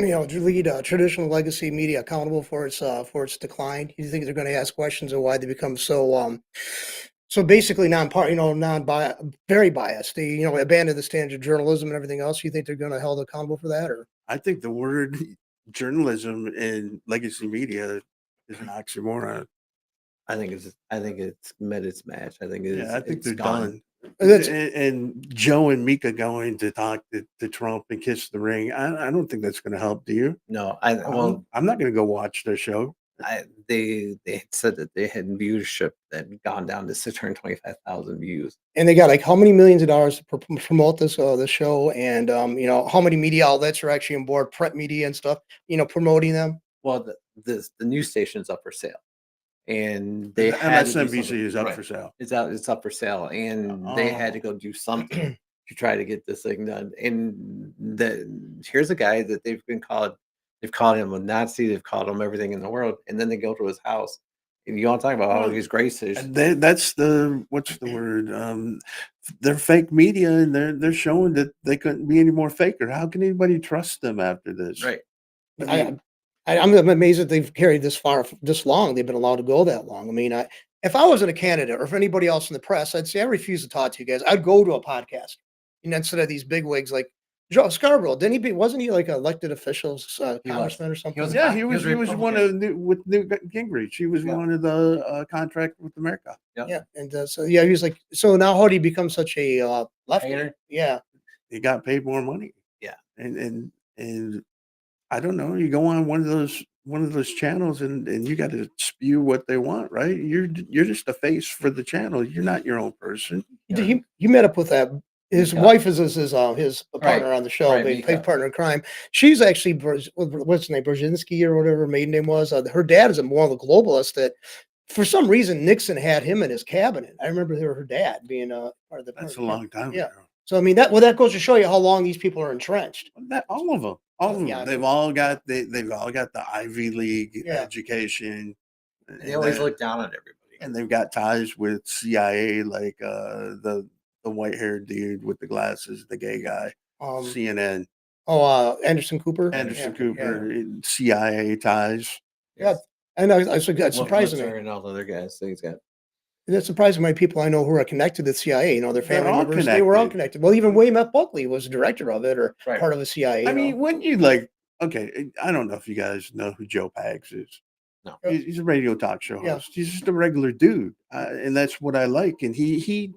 to lead traditional legacy media accountable for its decline? You think they're going to ask questions of why they become so basically non very biased? They abandon the standard of journalism and everything else. You think they're going to hold accountable for that, or I think the word journalism and legacy media is an oxymoron. I think it's met its match. I think Yeah, I think it's they're gone. done. that's And Joe and Mika going to talk to Trump and kiss the ring. I don't think that's going to help. Do you? No, I'm not going to go watch their show. they had said that they had viewership that had gone down to 625,000 views. and they got like how many millions of dollars to promote this show, and how many media outlets are actually on board, print media and stuff, promoting them. Well, the news station's up for sale, and The they had to do MSNBC something. is up Right. for sale. It's up for sale, and they had to Oh, go do something to try to get this thing done. And here's a guy that they've called him a Nazi, they've called him everything in the world, and then they go to his house. And you want to talk about how well, he's gracious. that's the what's the word? They're fake media, and they're showing that they couldn't be any more faker. How can anybody trust them after this? Right. I I, mean, I'm amazed that they've carried this far, this long. They've been allowed to go that long. I mean, if I wasn't a candidate or if anybody else in the press, I'd say I refuse to talk to you guys. I'd go to a podcast, instead of these big wigs like Joe Scarborough. Didn't he? Wasn't he like an elected official, He was. congressman or He something? was. yeah, He was he was one Republican. of with Newt Gingrich. He was Yeah. one of the contract with America. Yeah. Yeah, and so yeah, he was like. So now, how did he become such a lefty? Hater? Yeah, He got paid more money, Yeah. and I don't know. You go on one of those channels, and you got to spew what they want, right? You're just a face for the channel. You're not your own person. he met up with that. His Mika. wife is his partner Right. on the show, Right, his Mika. partner in crime. She's actually what's her name, Brzezinski or whatever her maiden name was. Her dad is one of the globalists that, for some reason, Nixon had him in his cabinet. I remember her dad being part of the. That's a long time Yeah. ago. So I mean that goes to show you how long these people are entrenched. All of them, all of them. Yeah, I They've mean, all got they've all got the Ivy League Yeah. education, They always look down on everybody. and they've got ties with CIA, like the white haired dude with the glasses, the gay guy, CNN, Anderson Cooper. Anderson Yeah, Cooper, CIA ties. Yeah. I know. It's surprising me. And all the other guys that he's got. That's surprising many people I know who are connected to the CIA. Their They're family all members. They were all connected. connected. Well, even William F. Buckley was director of it or Right. part of the CIA. I mean, wouldn't you like? Okay, I don't know if you guys know who Joe Pags is. No. He's a radio talk show Yeah. host. He's just a regular dude, and that's what I like. And he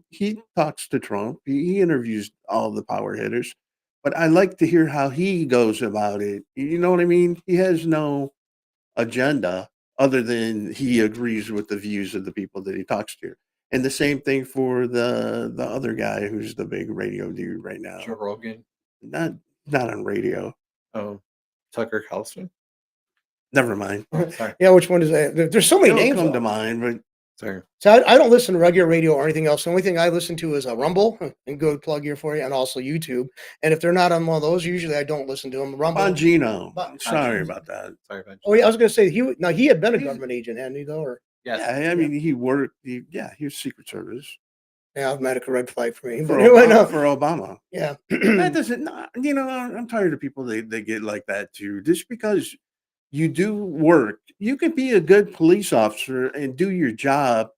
talks to Trump. He interviews all the power hitters, but I like to hear how he goes about it. You know what I mean? He has no agenda other than he agrees with the views of the people that he talks to. And the same thing for the other guy who's the big radio dude right now. Joe Rogan. Not on radio. Oh, Tucker Carlson. Never mind. Oh, sorry. Yeah, which one is that? There's so many They don't names. come though. to mind, but Sorry. So I don't listen to regular radio or anything else. The only thing I listen to is a Rumble, and good plug here for you, and also YouTube. And if they're not on one of those, usually I don't listen to them. Rumble. Bongino. Bon- Sorry about that. Sorry about Oh yeah, I was going to say he had been a He's- government agent, hadn't he though? Or Yes. Yeah, I mean, he worked. He was Secret Service yeah, medical red flag for me. for But anyway, Obama. no. For Obama. Yeah. That doesn't. I'm tired of people. They get like that too. Just because you do work, you can be a good police officer and do your job,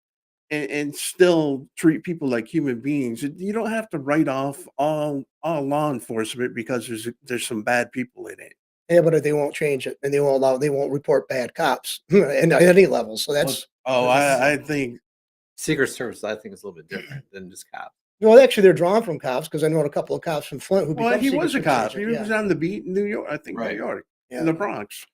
and still treat people like human beings. You don't have to write off all law enforcement because there's some bad people in it. Yeah, but they won't change it, and they won't report bad cops at any level. So that's I think Secret Service, I think, is a little bit different than just cops. actually they're drawn from cops because I know a couple of cops from Flint who become he Secret was a Service cop. agents. He was on the beat in New York. I think Right. New York, Yeah. in the Bronx.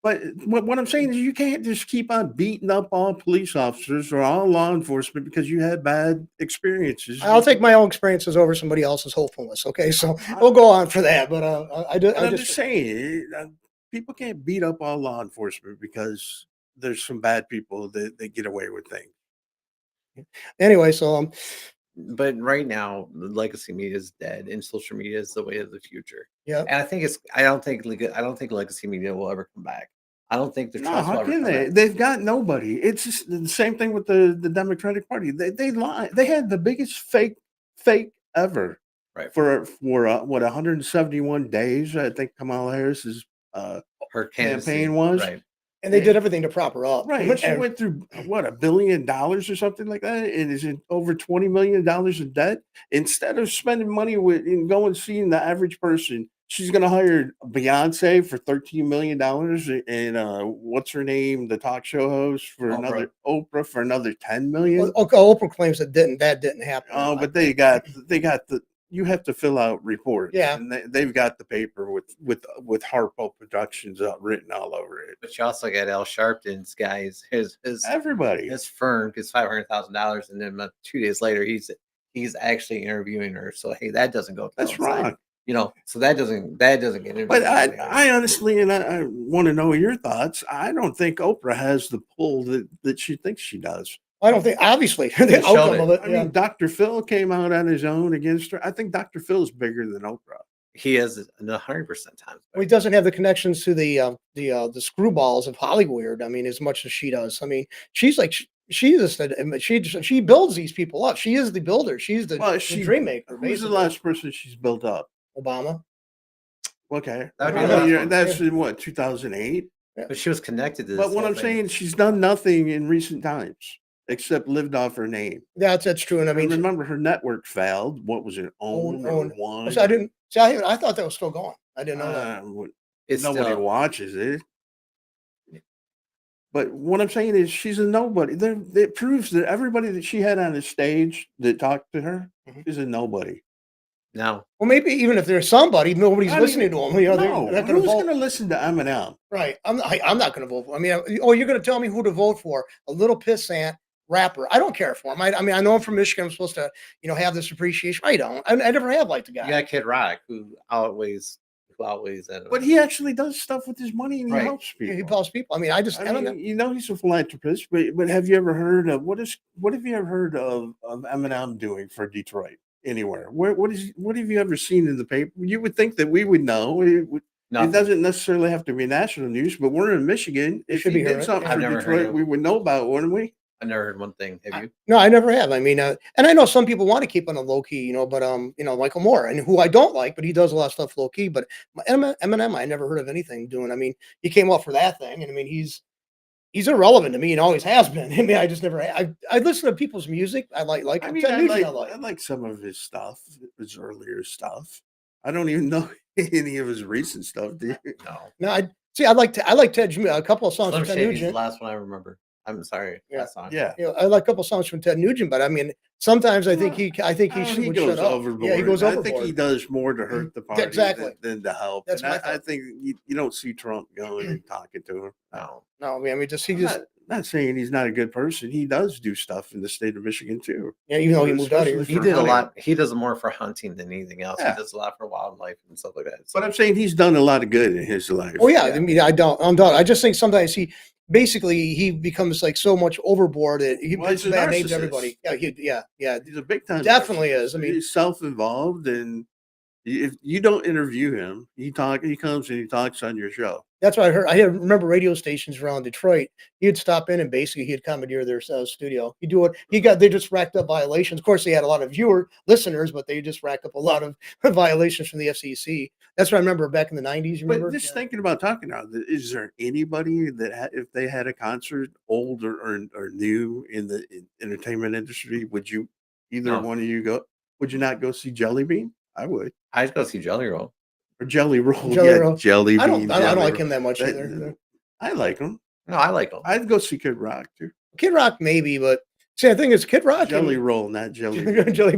But what I'm saying is you can't just keep on beating up all police officers or all law enforcement because you had bad experiences. I'll take my own experiences over somebody else's hopefulness. Okay, so we'll go on for that. But I'm just saying, people can't beat up all law enforcement because there's some bad people that get away with things. Anyway, so But right now, the legacy media is dead, and social media is the way of the future. yeah. And I think I don't think legacy media will ever come back. I don't think the No, trust will how ever can come they? back. They've got nobody. It's just the same thing with the Democratic Party. They lie. They had the biggest fake ever. Right. For what 171 days. I think Kamala Harris is Her campaign candidacy, was. right? And they And did everything to prop her up. right, and she And went through what $1 billion or something like that, and is in over $20 million in debt. Instead of spending money with and going seeing the average person, she's going to hire Beyonce for $13 million, and what's her name, the talk show host for Oprah. another Oprah for another 10 million. Oprah claims that didn't happen. Oh, but they got the you have to fill out reports, Yeah. and they've got the paper with Harpo Productions written all over it. But you also got Al Sharpton's guys. His Everybody. firm gets $500,000, and then 2 days later, he's actually interviewing her. So hey, that doesn't go. That's coincide. wrong. You know, so that doesn't get interviewed. But I honestly, and I want to know your thoughts. I don't think Oprah has the pull that she thinks she does. I don't think, obviously, the They showed outcome it. of it. I Yeah. mean, Dr. Phil came out on his own against her. I think Dr. Phil's bigger than Oprah. He has 100% times. Well, he doesn't have the connections to the screwballs of Hollywood. I mean, as much as she does. I mean, she's like she builds these people up. She is the builder. She's the, Well, the dream maker. Who's the Basically, last person she's built up? Obama. Okay, That would be I the mean, last one. that's in what 2008. But she was connected to this. But what whole I'm thing. saying, she's done nothing in recent times except lived off her name. That's true. And I I mean, remember her network failed. What was it? Own or Own. One? so I didn't. See, I thought that was still going. I didn't know that. It's Nobody still, watches it. But what I'm saying is, she's a nobody. It proves that everybody that she had on the stage that talked to her Mhm. is a nobody. no. Well, maybe even if there's somebody, nobody's I mean, listening to them. You know, no, they're not going to who's vote. going to listen to Eminem? Right. I'm not going to vote for. I mean, you're going to tell me who to vote for? A little pissant rapper. I don't care for him. I mean, I know I'm from Michigan. I'm supposed to, have this appreciation. I don't. I never have liked the guy. You got Kid Rock, who outweighs that. But he actually does stuff with his money and he Right. helps people. He helps people. I mean, I don't know. He's a philanthropist, but have you ever heard of what have you ever heard of Eminem doing for Detroit anywhere? What have you ever seen in the paper? You would think that we would know. It Nothing. doesn't necessarily have to be national news, but we're in Michigan. It If should he be did heard. something I've for never heard Detroit, of- we would know about it, wouldn't we? I never heard one thing. Have you? No, I never have. I mean, and I know some people want to keep on a low key, but Michael Moore, and who I don't like, but he does a lot of stuff low key. But Eminem, I never heard of anything doing. I mean, he came up for that thing, and I mean, he's irrelevant to me and always has been. I mean, I just never. I listen to people's music. I like. I mean, Ted I Nugent like some of his stuff, his earlier stuff. I don't even know any of his recent stuff. Do you? No. No, I like Ted. A couple of songs Slim from Ted Shady's the Nugent. last one I remember. I'm sorry. Yeah. That song. Yeah. I like a couple of songs from Ted Nugent, but I mean, sometimes I think he Oh, would goes shut up. overboard. Yeah, he goes I overboard. think he does more to hurt the party Exactly. than to help. That's And my I thought. think you don't see Trump going and talking to him. No. No, I mean, just he I'm just not saying he's not a good person. He does do stuff in the state of Michigan too. yeah. Even though he moved out here, Especially He for did a hunting. lot. He does more for hunting than anything else. Yeah. He does a lot for wildlife and stuff like that. But I'm saying he's done a lot of good in his life. oh yeah, I mean, I'm done. I just think sometimes he becomes like so much overboard that he Well, puts he's a bad names to narcissist. everybody. Yeah. He's a big time. Definitely narcissist. is. I mean- he's self-involved, and if you don't interview him, he comes and he talks on your show. That's what I heard. I remember radio stations around Detroit. He'd stop in and basically he'd commandeer their studio. He'd do it. They just racked up violations. Of course, they had a lot of listeners, but they just racked up a lot of violations from the FCC. That's what I remember back in the 90s. You remember? But just thinking about talking now, is there anybody that if they had a concert, old or new in the entertainment industry, would you either No. one of you go? Would you not go see Jelly Bean? I would. I'd go see Jelly Roll. Or Jelly Roll. Jelly Roll. Jelly Bean. I don't Jelly like Roll. him that much That- either. I like him. No, I like him. I'd go see Kid Rock too. Kid Rock maybe, but see, I think it's Kid Rock. Jelly Roll, not Jelly Bean. Jelly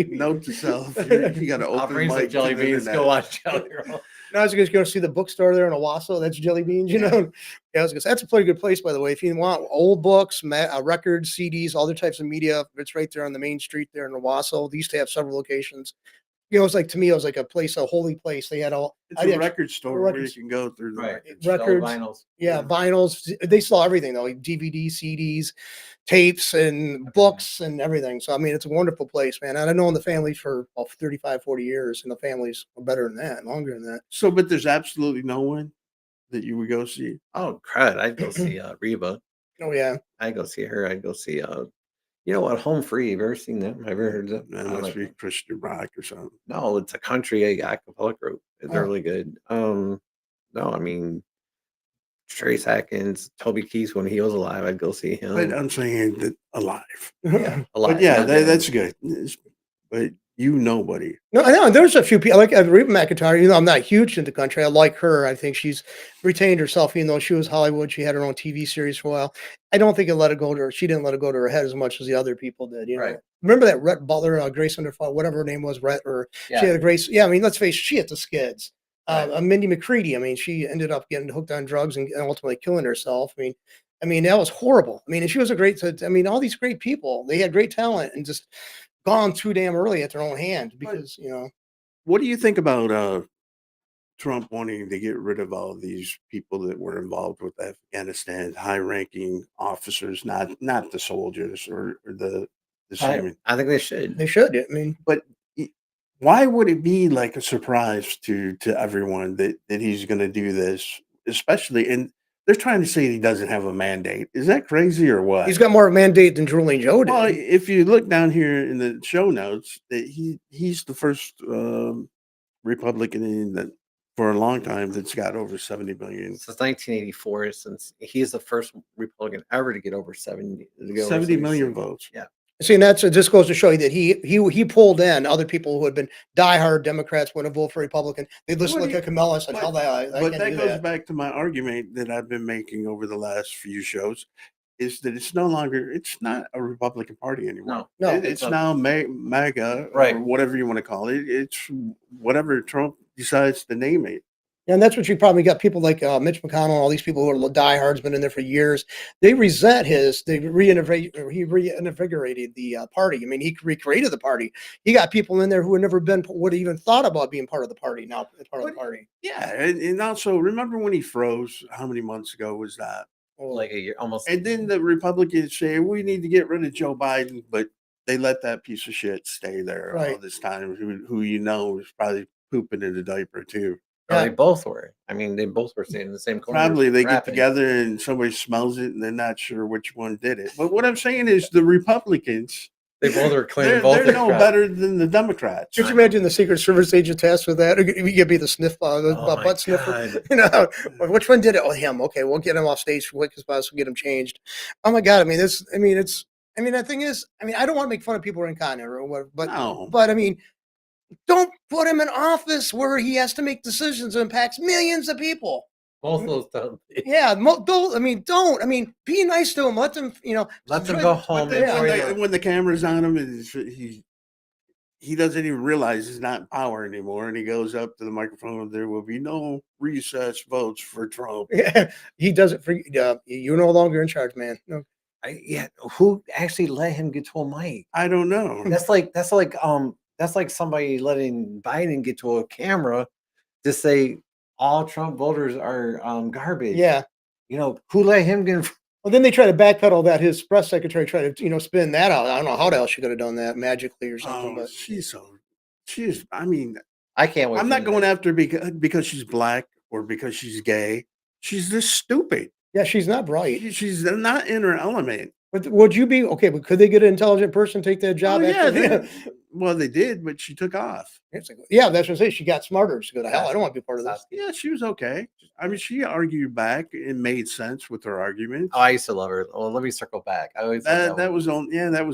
Bean. Note to self: you got to I'll open bring some mic Jelly to the Beans. internet. Go watch Jelly Roll. No, I was just going to see the bookstore there in Owasso. That's Jelly Beans, you know. Yeah, I was gonna say, that's a pretty good place, by the way. If you want old books, records, CDs, other types of media, it's right there on the main street there in Owasso. They used to have several locations. It's like, to me, it was like a place, a holy place. They had all It's a record store where you records. can go through the Right. records. Records. Vinyls. Yeah, vinyls. They saw everything though, like DVD, CDs, tapes, and books and everything. So I mean, it's a wonderful place, man. And I've known the family for 35, 40 years, and the families are better than that, longer than that. So, but there's absolutely no one that you would go see. Oh crud! I'd go see Reba. Oh yeah, I'd go see her. I'd go see you know what? Home Free. Have you ever seen them? Have you ever heard of them? That I must like be them. Christian Rock or something. No, it's a country a cappella group. They're Oh. really good. No, I mean, Trace Atkins, Toby Keith, when he was alive, I'd go see But him. I'm saying that alive. Yeah, But alive. yeah, not dead. that's good. But nobody. No, I know there's a few people like Reba McEntire. I'm not huge into country. I like her. I think she's retained herself, even though she was Hollywood. She had her own TV series for a while. I don't think it let it go to her. She didn't let it go to her head as much as the other people did. Right. Remember that Rhett Butler, Grace Under Fire, whatever her name was, Rhett, or she had a Grace. Yeah, I mean, let's face it, she hit the skids. Right. Mindy McCready. I mean, she ended up getting hooked on drugs and ultimately killing herself. I mean, that was horrible. I mean, and she was a great. I mean, all these great people, they had great talent and just gone too damn early at their own hand because What do you think about Trump wanting to get rid of all these people that were involved with Afghanistan, high-ranking officers, not the soldiers or the civilian. I think they should. they should. I mean, But why would it be like a surprise to everyone that he's going to do this, especially? And they're trying to say he doesn't have a mandate. Is that crazy or what? he's got more mandate than Julian Joe did. Well, if you look down here in the show notes, that he's the first Republican that for a long time that's got over 70 million. Since 1984, since he's the first Republican ever to get over 70, to get over 70 million votes. Yeah. See, and that's it. Just goes to show you that he pulled in other people who had been diehard Democrats wouldn't vote for Republican. They listen Well, to Kamala and said, but- "Hell, I But can't that do goes that." back to my argument that I've been making over the last few shows, is that it's not a Republican Party anymore. No, It's now MAGA, Right. or whatever you want to call it. It's whatever Trump decides to name it. And that's what you probably got people like Mitch McConnell, all these people who are diehards, been in there for years. They resent he reinvigorated the party. I mean, he recreated the party. He got people in there who would have even thought about being part of the party. Now part of the party. Yeah, and also remember when he froze? How many months ago was that? Like a year, almost. And then the Republicans say we need to get rid of Joe Biden, but they let that piece of shit stay there all Right. this time. Who is probably pooping in a diaper too. No, they both were. I mean, they both were sitting in the same corner. Probably they get rapping. together and somebody smells it and they're not sure which one did it. But what I'm saying is the Republicans, They both were claiming they're both. no better than the Democrats. Could you imagine the Secret Service agent tasked with that? You could be the butt sniffer. Which one did it? Oh, him. Okay, we'll get him off stage quick as possible. Get him changed. Oh my God! I mean, the thing is, I don't want to make fun of people who are incontinent or whatever, but I mean, don't put him in office where he has to make decisions that impacts millions of people. Both of those don't. Yeah, don't. Be nice to him. Let them, Let them go home. But then when the camera's on him, and he doesn't even realize he's not in power anymore, and he goes up to the microphone. There will be no recess votes for Trump. Yeah, he does it for you're no longer in charge, man. No. Who actually let him get to a mic? I don't know. That's like somebody letting Biden get to a camera to say all Trump voters are garbage. Yeah. Who let him get? Well, then they try to backpedal that. His press secretary tried to, spin that out. I don't know how the hell she could have done that magically or something. But I mean, I can't wait. I'm not going after because she's black or because she's gay. She's just stupid. Yeah, she's not bright. She's not in her element. But would you be okay? But could they get an intelligent person to take that job? Well, they did, but she took off. Yeah, that's what I say. She got smarter. She goes, hell, I don't want to be part of this. Yeah, she was okay. I mean, she argued back. It made sense with her arguments. Oh, I used to love her. Well, let me circle back. I always that was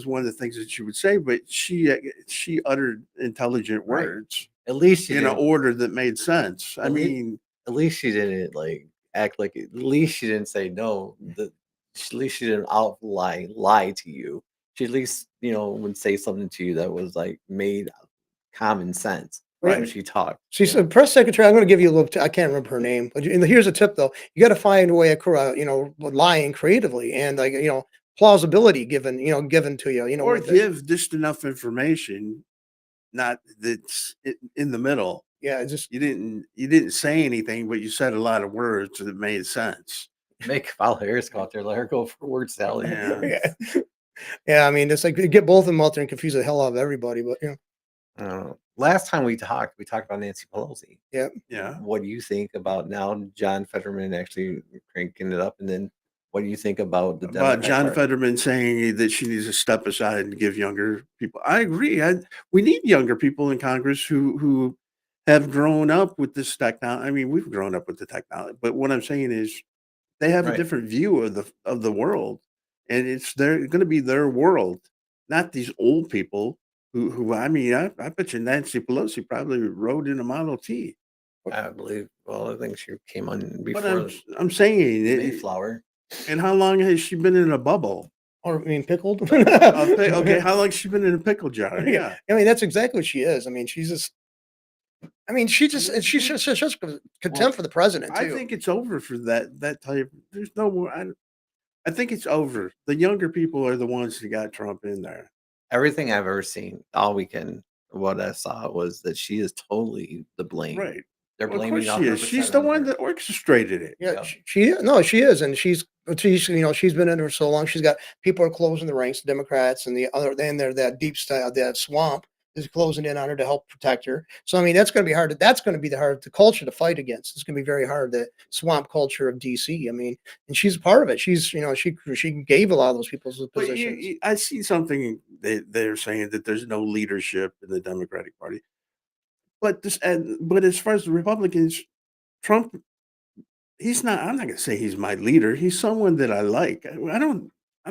one of the things that she would say. But she uttered intelligent words. At least in an order that made sense. At least she didn't act like it. At least she didn't say no. At least she didn't lie to you. She at least would say something to you that was made common sense when she talked. She's a press secretary. I'm going to give you a little. I can't remember her name, but here's a tip though. You got to find a way of lying creatively and plausibility given to you. Or give just enough information, not that's in the middle. Yeah, you didn't say anything, but you said a lot of words that made sense. Make Kamala Harris go out there, let her go for word salad. Yeah. I mean, it's like you get both of them out there and confuse the hell out of everybody. But last time we talked about Nancy Pelosi. Yeah. What do you think about now John Fetterman actually cranking it up, and then what do you think about John Fetterman saying that she needs to step aside and give younger people? I agree. We need younger people in Congress who have grown up with this technology. I mean, we've grown up with the technology, but what I'm saying is they have a Right. different view of the world, and it's going to be their world, not these old people who I mean, I bet you Nancy Pelosi probably rode in a Model T. I believe. Well, I think she came on But before I'm saying the it, Mayflower. and how long has she been in a bubble? Or I mean, pickled. Okay, how long has she been in a pickle jar? Yeah. I mean, that's exactly what she is. I mean, she's just. I mean, she just and she's just contempt for the president I too. think it's over for that type. There's no more. I think it's over. The younger people are the ones that got Trump in there. Everything I've ever seen all weekend, what I saw was that she is totally the blame. Right. They're Well, of blaming course she is. She's 100% the on one her. that orchestrated it. Yeah, Yep. she is, and she's she's been in there so long. She's got people are closing the ranks, the Democrats and the other, and they're that deep style, that swamp is closing in on her to help protect her. So I mean, that's going to be hard. That's going to be the culture to fight against. It's going to be very hard. The swamp culture of DC. I mean, and she's a part of it. She's she gave a lot of those people those But positions. I see something they're saying that there's no leadership in the Democratic Party. But as far as the Republicans, Trump, he's not. I'm not going to say he's my leader. He's someone that I like. I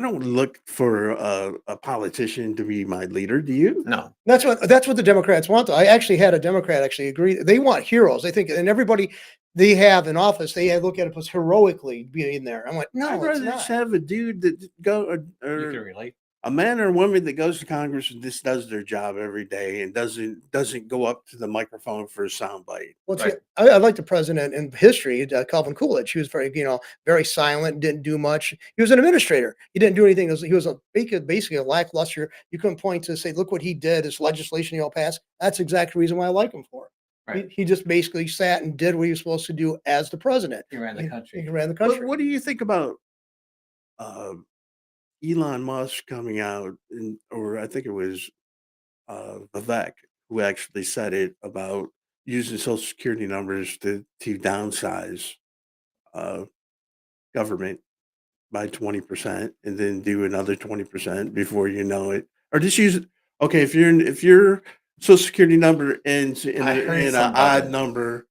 don't look for a politician to be my leader. Do you? No. That's what the Democrats want. Though. I actually had a Democrat actually agree. They want heroes. They think, and everybody they have in office, they look at it as heroically being there. I'm like, I'd no, it's rather just not. have a dude that go You can or relate. a man or a woman that goes to Congress and just does their job every day and doesn't go up to the microphone for a soundbite. Well, see, Right. I like the president in history, Calvin Coolidge. He was very, very silent, didn't do much. He was an administrator. He didn't do anything. He was basically a lackluster. You couldn't point to say, look what he did, this legislation he all passed. That's the exact reason why I like him for it. Right. He just basically sat and did what he was supposed to do as the president. He ran the country. He ran the But country. what do you think about Elon Musk coming out, or I think it was Vivek who actually said it about using social security numbers to downsize uh, government by 20% and then do another 20% before you know it, or just use it. Okay, if your social security number ends in I heard an something about odd that. number,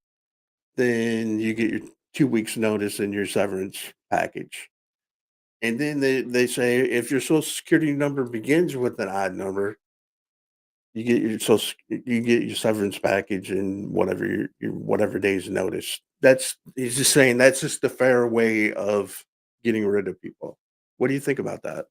then you get your 2 weeks notice in your severance package. And then they say if your social security number begins with an odd number, you get your severance package and whatever your whatever days notice. That's he's just saying that's just the fair way of getting rid of people. What do you think about that?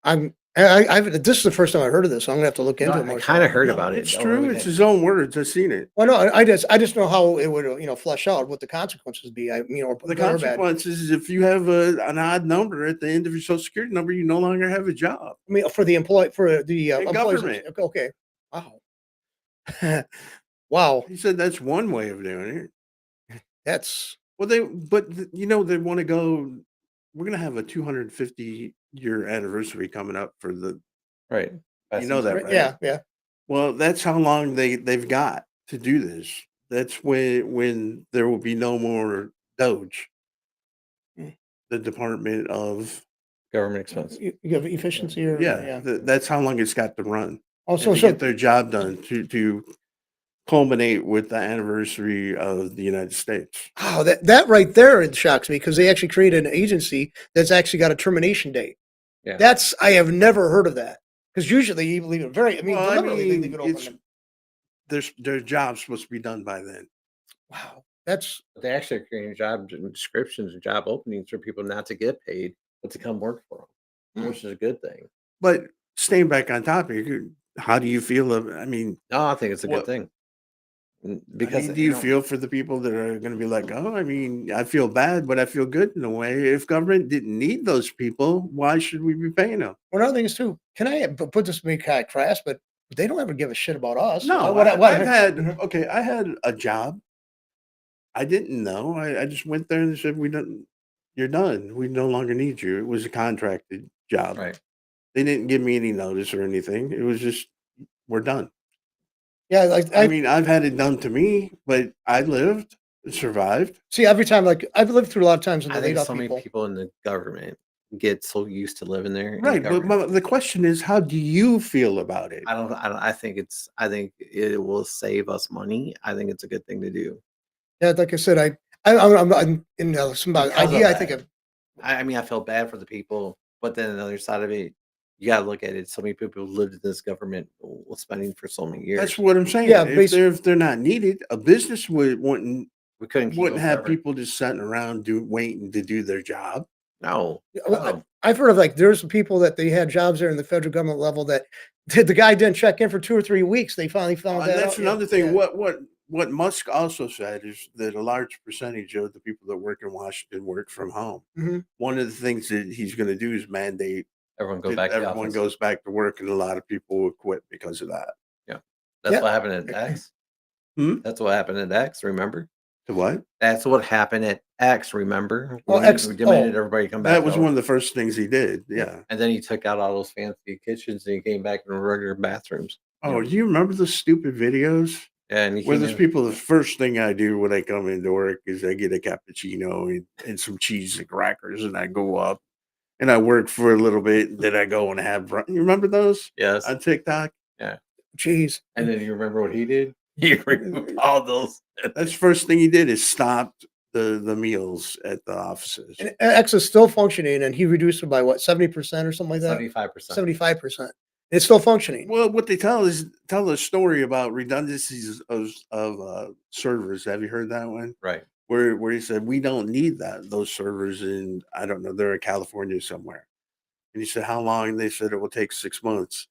I've this is the first time I heard of this. So I'm gonna have to look No, into it I more. kind of heard No, about it. it's Don't true. really It's get- his own words. I've seen it. Well, no, I just know how it would flesh out what the consequences be. Or The good or bad. consequences is if you have an odd number at the end of your social security number, you no longer have a job. I mean, for the In employees. government. Okay. Wow. Wow. He said that's one way of doing it. That's Well, they want to go. We're going to have a 250-year anniversary coming up for the. Right. You know that, right? yeah. Well, that's how long they've got to do this. That's when there will be no more Doge, Mm. the Department of Government expense. You have efficiency or yeah. That's how long it's got to run. Oh, And so to get their job done to culminate with the anniversary of the United States. wow, that right there it shocks me because they actually created an agency that's actually got a termination date. Yeah. I have never heard of that because usually you leave it very. I mean, Well, deliberately they leave it open. Their job's supposed to be done by then. Wow, that's But they actually are creating job descriptions and job openings for people not to get paid, but to come work for them, which is a good thing. But staying back on topic, how do you feel? I mean, No, I think it's a What- good thing. because do you feel for the people that are going to be like, oh, I mean, I feel bad, but I feel good in a way. If government didn't need those people, why should we be paying them? one other thing is too. Can I put this to be kind of crass, but they don't ever give a shit about us. No, I've had I had a job. I didn't know. I just went there and they said, you're done. We no longer need you. It was a contracted job. Right. They didn't give me any notice or anything. It was just, we're done. Yeah, like I mean, I've had it done to me, but I lived, survived. see every time. Like I've lived through a lot of times when I they laid think off so many people. people in the government get so used to living there. in Right, but government. the question is, how do you feel about it? I think it will save us money. I think it's a good thing to do Yeah, like I said, I'm in some because of idea. I think that. of I mean, I feel bad for the people, but then another side of it, you gotta look at it. So many people lived in this government was spending for so many That's years. what I'm saying. yeah, If they're not needed, a business We couldn't keep wouldn't them have forever. people just sitting around waiting to do their job. No, well, no. I've heard of like there's some people that they had jobs there in the federal government level that the guy didn't check in for 2 or 3 weeks. They finally found And that that's out. Yeah, another thing. yeah. What Musk also said is that a large percentage of the people that work in Washington work from home. Hmm. One of the things that he's going to do is mandate Everyone go that back to the everyone office. goes back to work, and a lot of people will quit because of that. Yeah, that's Yeah. what happened at X. Hmm? That's what happened at X. Remember? To what? That's what happened at X. Remember Oh, when X. he demanded everybody come back? That was to one of the first things he did. Yeah. And then he took out all those fancy kitchens and he came back in regular bathrooms. Oh, do you remember the stupid videos? Yeah, and he Where came there's in. people, the first thing I do when I come into work is I get a cappuccino and some cheese and crackers, and I go up and I work for a little bit. And then I go and have You remember those Yes. on TikTok? Yeah. Jeez. And then you remember what he did? He removed all those. That's the first thing he did is stopped the meals at the offices. And X is still functioning, and he reduced it by what 70% or something like that. 75%. 75%. It's still functioning. Well, what they tell a story about redundancies of servers. Have you heard that one? Right. Where he said we don't need those servers in, I don't know, they're in California somewhere. And he said how long? They said it will take 6 months.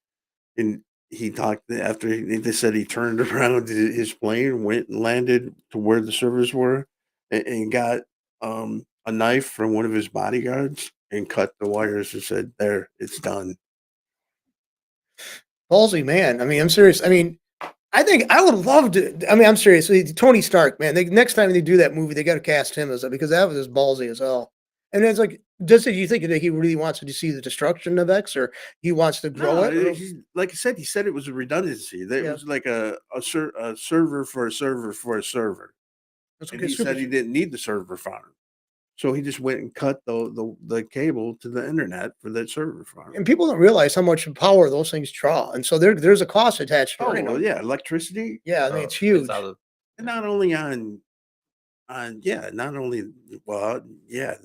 And he talked after they said he turned around his plane, went and landed to where the servers were, and got a knife from one of his bodyguards and cut the wires and said, "There, it's done." Ballsy man. I mean, I'm serious. I mean, I think I would love to. I mean, I'm serious. Tony Stark, man. Next time they do that movie, they got to cast him as because that was just ballsy as hell. And it's like, you think that he really wants to see the destruction of X, or he wants to grow No, it? Or- like I said, he said it was a redundancy. That it Yeah. was like a server for a server for a server. That's And okay, he super- said he didn't need the server farm. So he just went and cut the cable to the internet for that server farm. and people don't realize how much power those things draw, and so there's a cost attached to Oh, it. You know? well, yeah, electricity. Yeah, I mean it's It's huge. out of, And not only not only, well, yeah,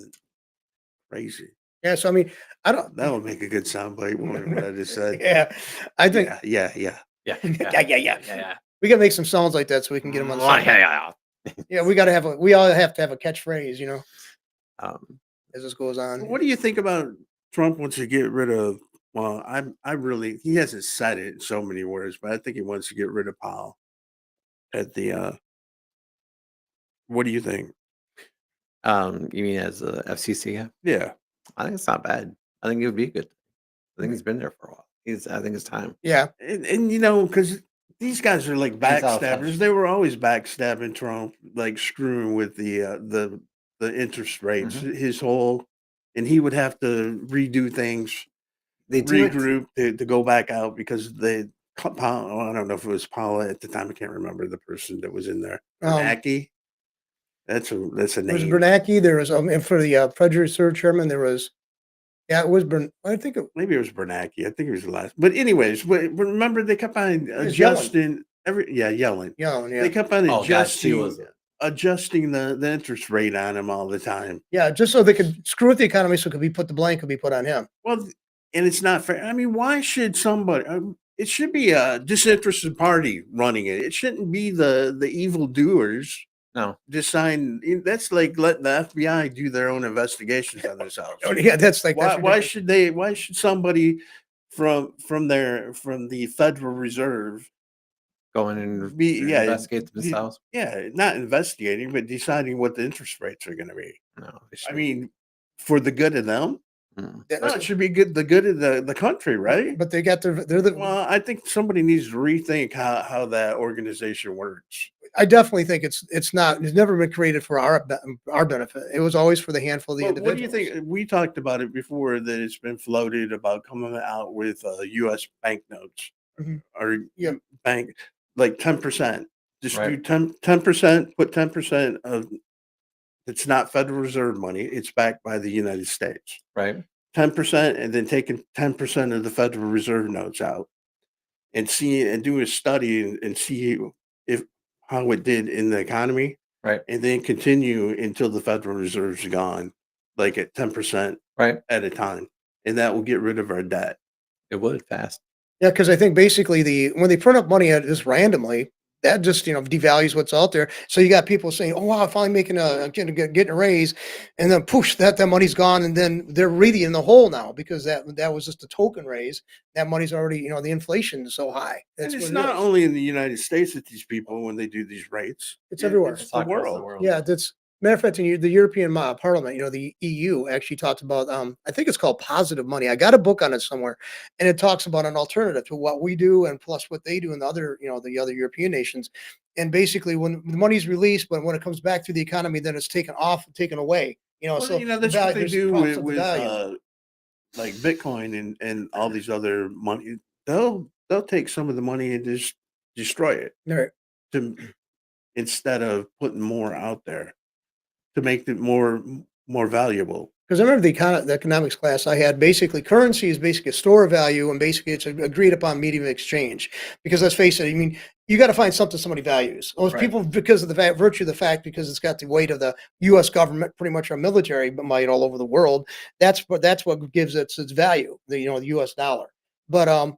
crazy. Yeah, so I mean, I don't. That'll make a good soundbite. What I just said. Yeah, I think. Yeah. yeah. Yeah. We gotta make some sounds like that so we can get them on. The sound. Yeah. Yeah, we all have to have a catchphrase, you know, Um, as this goes on. What do you think about Trump wants to get rid of? Well, he hasn't said it in so many words, but I think he wants to get rid of Powell at the. What do you think? you mean as a FCC guy? Yeah. I think it's not bad. I think it would be good. I think he's been there for a while. I think it's time. Yeah, And because these guys are like He's out of backstabbers. touch. They were always backstabbing Trump, like screwing with the interest rates. Mhm. His whole, and he would have to redo things, They do it. regroup to go back out because I don't know if it was Paula at the time. I can't remember the person that was in there. Bernanke. That's a there was name. Bernanke. There was and for the Treasury Reserve Chairman, there was. Yeah, it was I think Maybe it was Bernanke. I think it was the last. But anyways, but remember they kept on was adjusting Yellen. Yeah. They kept on Oh God, she adjusting was. adjusting the interest rate on him all the time. Yeah, just so they could screw with the economy, so the blame could be put on him. Well, and it's not fair. I mean, why should somebody? It should be a disinterested party running it. It shouldn't be the evil doers No. decide. That's like letting the FBI do their own investigations on themselves. Oh, yeah, that's like that's Why ridiculous. should they? Why should somebody from the Federal Reserve Go in and yeah, investigate themselves. not investigating, but deciding what the interest rates are going to be? No. I should. mean, for the good of them. Mm. That- No, it should be the good of the country, right? But they got they're the. Well, I think somebody needs to rethink how that organization works. I definitely think it's never been created for our benefit. It was always for the handful of the Well, what do you individuals. think? We talked about it before that it's been floated about coming out with U.S. banknotes Mhm. or Yeah. bank like 10%. Just do Right. 10%. Put 10% of. It's not Federal Reserve money. It's backed by the United States. Right. 10% and then taking 10% of the Federal Reserve notes out and see and do a study and see if how it did in the economy Right. and then continue until the Federal Reserve's gone, like at 10% Right. at a time. And that will get rid of our debt. It would fast. Yeah, because I think basically when they print up money just randomly, that just devalues what's out there. So you got people saying, "Oh wow, I'm finally making getting a raise," and then poosh, that money's gone, and then they're really in the hole now because that was just a token raise. That money's already the inflation is so high. And That's it's what it not is. only in the United States that these people, when they do these rates, It's everywhere. it's It's the all across the world. world. Yeah, that's matter of fact, in the European Parliament, the EU actually talked about. I think it's called positive money. I got a book on it somewhere, and it talks about an alternative to what we do and plus what they do in the other European nations. And basically, when the money's released, but when it comes back through the economy, then it's taken off, taken away. Well, So the that's what value they there's do problems with the with value. like Bitcoin and all these other money. They'll take some of the money and just destroy it Right. to instead of putting more out there to make it more valuable. Because I remember the economics class I had. Basically, currency is basically a store of value, and basically it's an agreed upon medium of exchange. Because let's face it, I mean, you got to find something somebody values. Most Right. people, because of the virtue of the fact, because it's got the weight of the U.S. government, pretty much our military might all over the world. That's what gives it its value. The U.S. dollar. But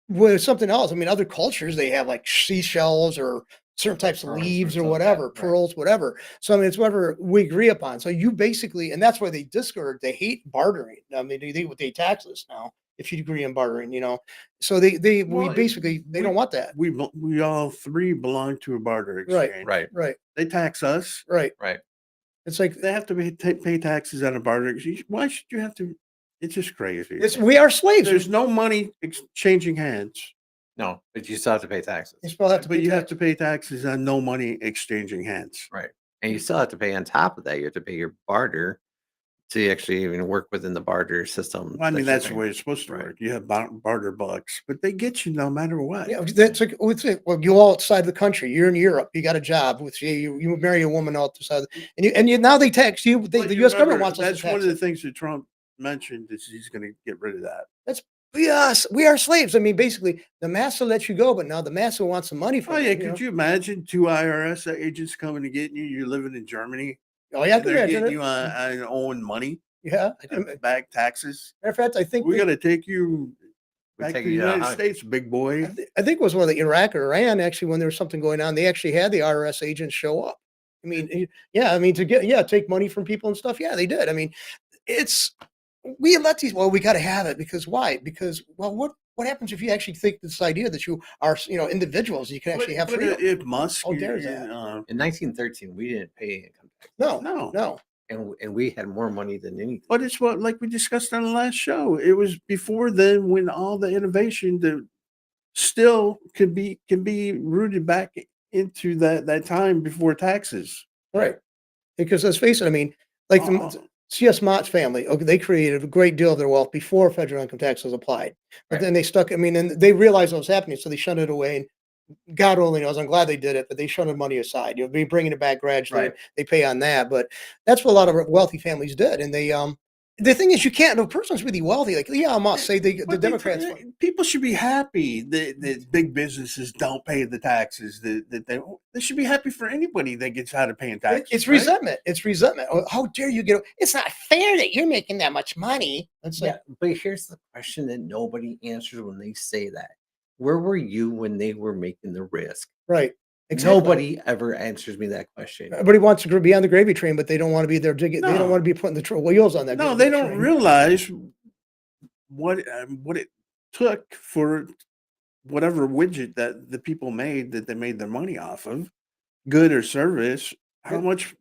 with something else, I mean, other cultures, they have like seashells or certain types of Pearls or leaves or something, yeah, whatever, right. pearls, whatever. So I mean, it's whatever we agree upon. So you basically, and that's why they discourage, they hate bartering. I mean, they tax us now if you agree on bartering. So we Well, basically they don't want that. we all three belong to a barter Right, exchange. Right. right, They tax us. right. Right. It's like They have to pay taxes on a barter exchange. Why should you have to? It's just crazy. we are slaves. There's no money exchanging hands, No, but you still have to pay taxes. You still have to but pay you have tax. to pay taxes on no money exchanging hands. Right. And you still have to pay on top of that. You have to pay your barter to actually even work within the barter system. Well, I mean, that you're that's the paying. way it's supposed to Right. work. You have barter bucks, but they get you no matter what. Yeah, that's like well, you all outside the country. You're in Europe. You got a job with you marry a woman outside, and you now they tax you. But The you U.S. government remember, wants us to that's one tax of the it. things that Trump mentioned is he's going to get rid of that. That's yes, we are slaves. I mean, basically, the master lets you go, but now the master wants some money Oh from yeah, you. could you imagine two IRS agents coming to get you? You're living in Germany, Oh yeah, I and can they're imagine getting it. you on owing money, Yeah, I can, back taxes. matter of fact, I think We're going to take you We back take to the you United out. States, big boy. I think it was one of the Iraq or Iran actually when there was something going on. They actually had the IRS agents show up. I mean, yeah, I mean take money from people and stuff. Yeah, they did. I mean, it's we let these. Well, we got to have it because why? Because well, what happens if you actually think this idea that you are individuals? You can actually have But freedom. if Musk, How dare that? In 1913, we didn't pay income tax, No, no, no. and we had more money than anything. but it's what like we discussed on the last show. It was before then when all the innovation that still can be rooted back into that time before taxes. Right. Because let's face it, I mean, like Uh, the C.S. Mott's family, okay, they created a great deal of their wealth before federal income tax was applied. But Right. then they stuck, I mean, and they realized what was happening, so they shunted it away. And God only knows, I'm glad they did it, but they shunted money aside. Be bringing it back gradually. Right. They pay on that. But that's what a lot of wealthy families did. And the thing is, you can't, if a person's really wealthy, like Elon Musk, say the but Democrats. people should be happy that big businesses don't pay the taxes. That they should be happy for anybody that gets out of paying taxes. It's right? resentment. It's resentment. Oh, how dare you get? It's not fair that you're making that much money. It's like, Yeah, but here's the question that nobody answers when they say that. Where were you when they were making the risk? right. Exactly. Nobody ever answers me that question. Everybody wants to be on the gravy train, but they don't want to be there. They don't No. want to be putting the wheels on that. No, gravy they don't train. realize what it took for whatever widget that the people made that they made their money off of, good or service. How much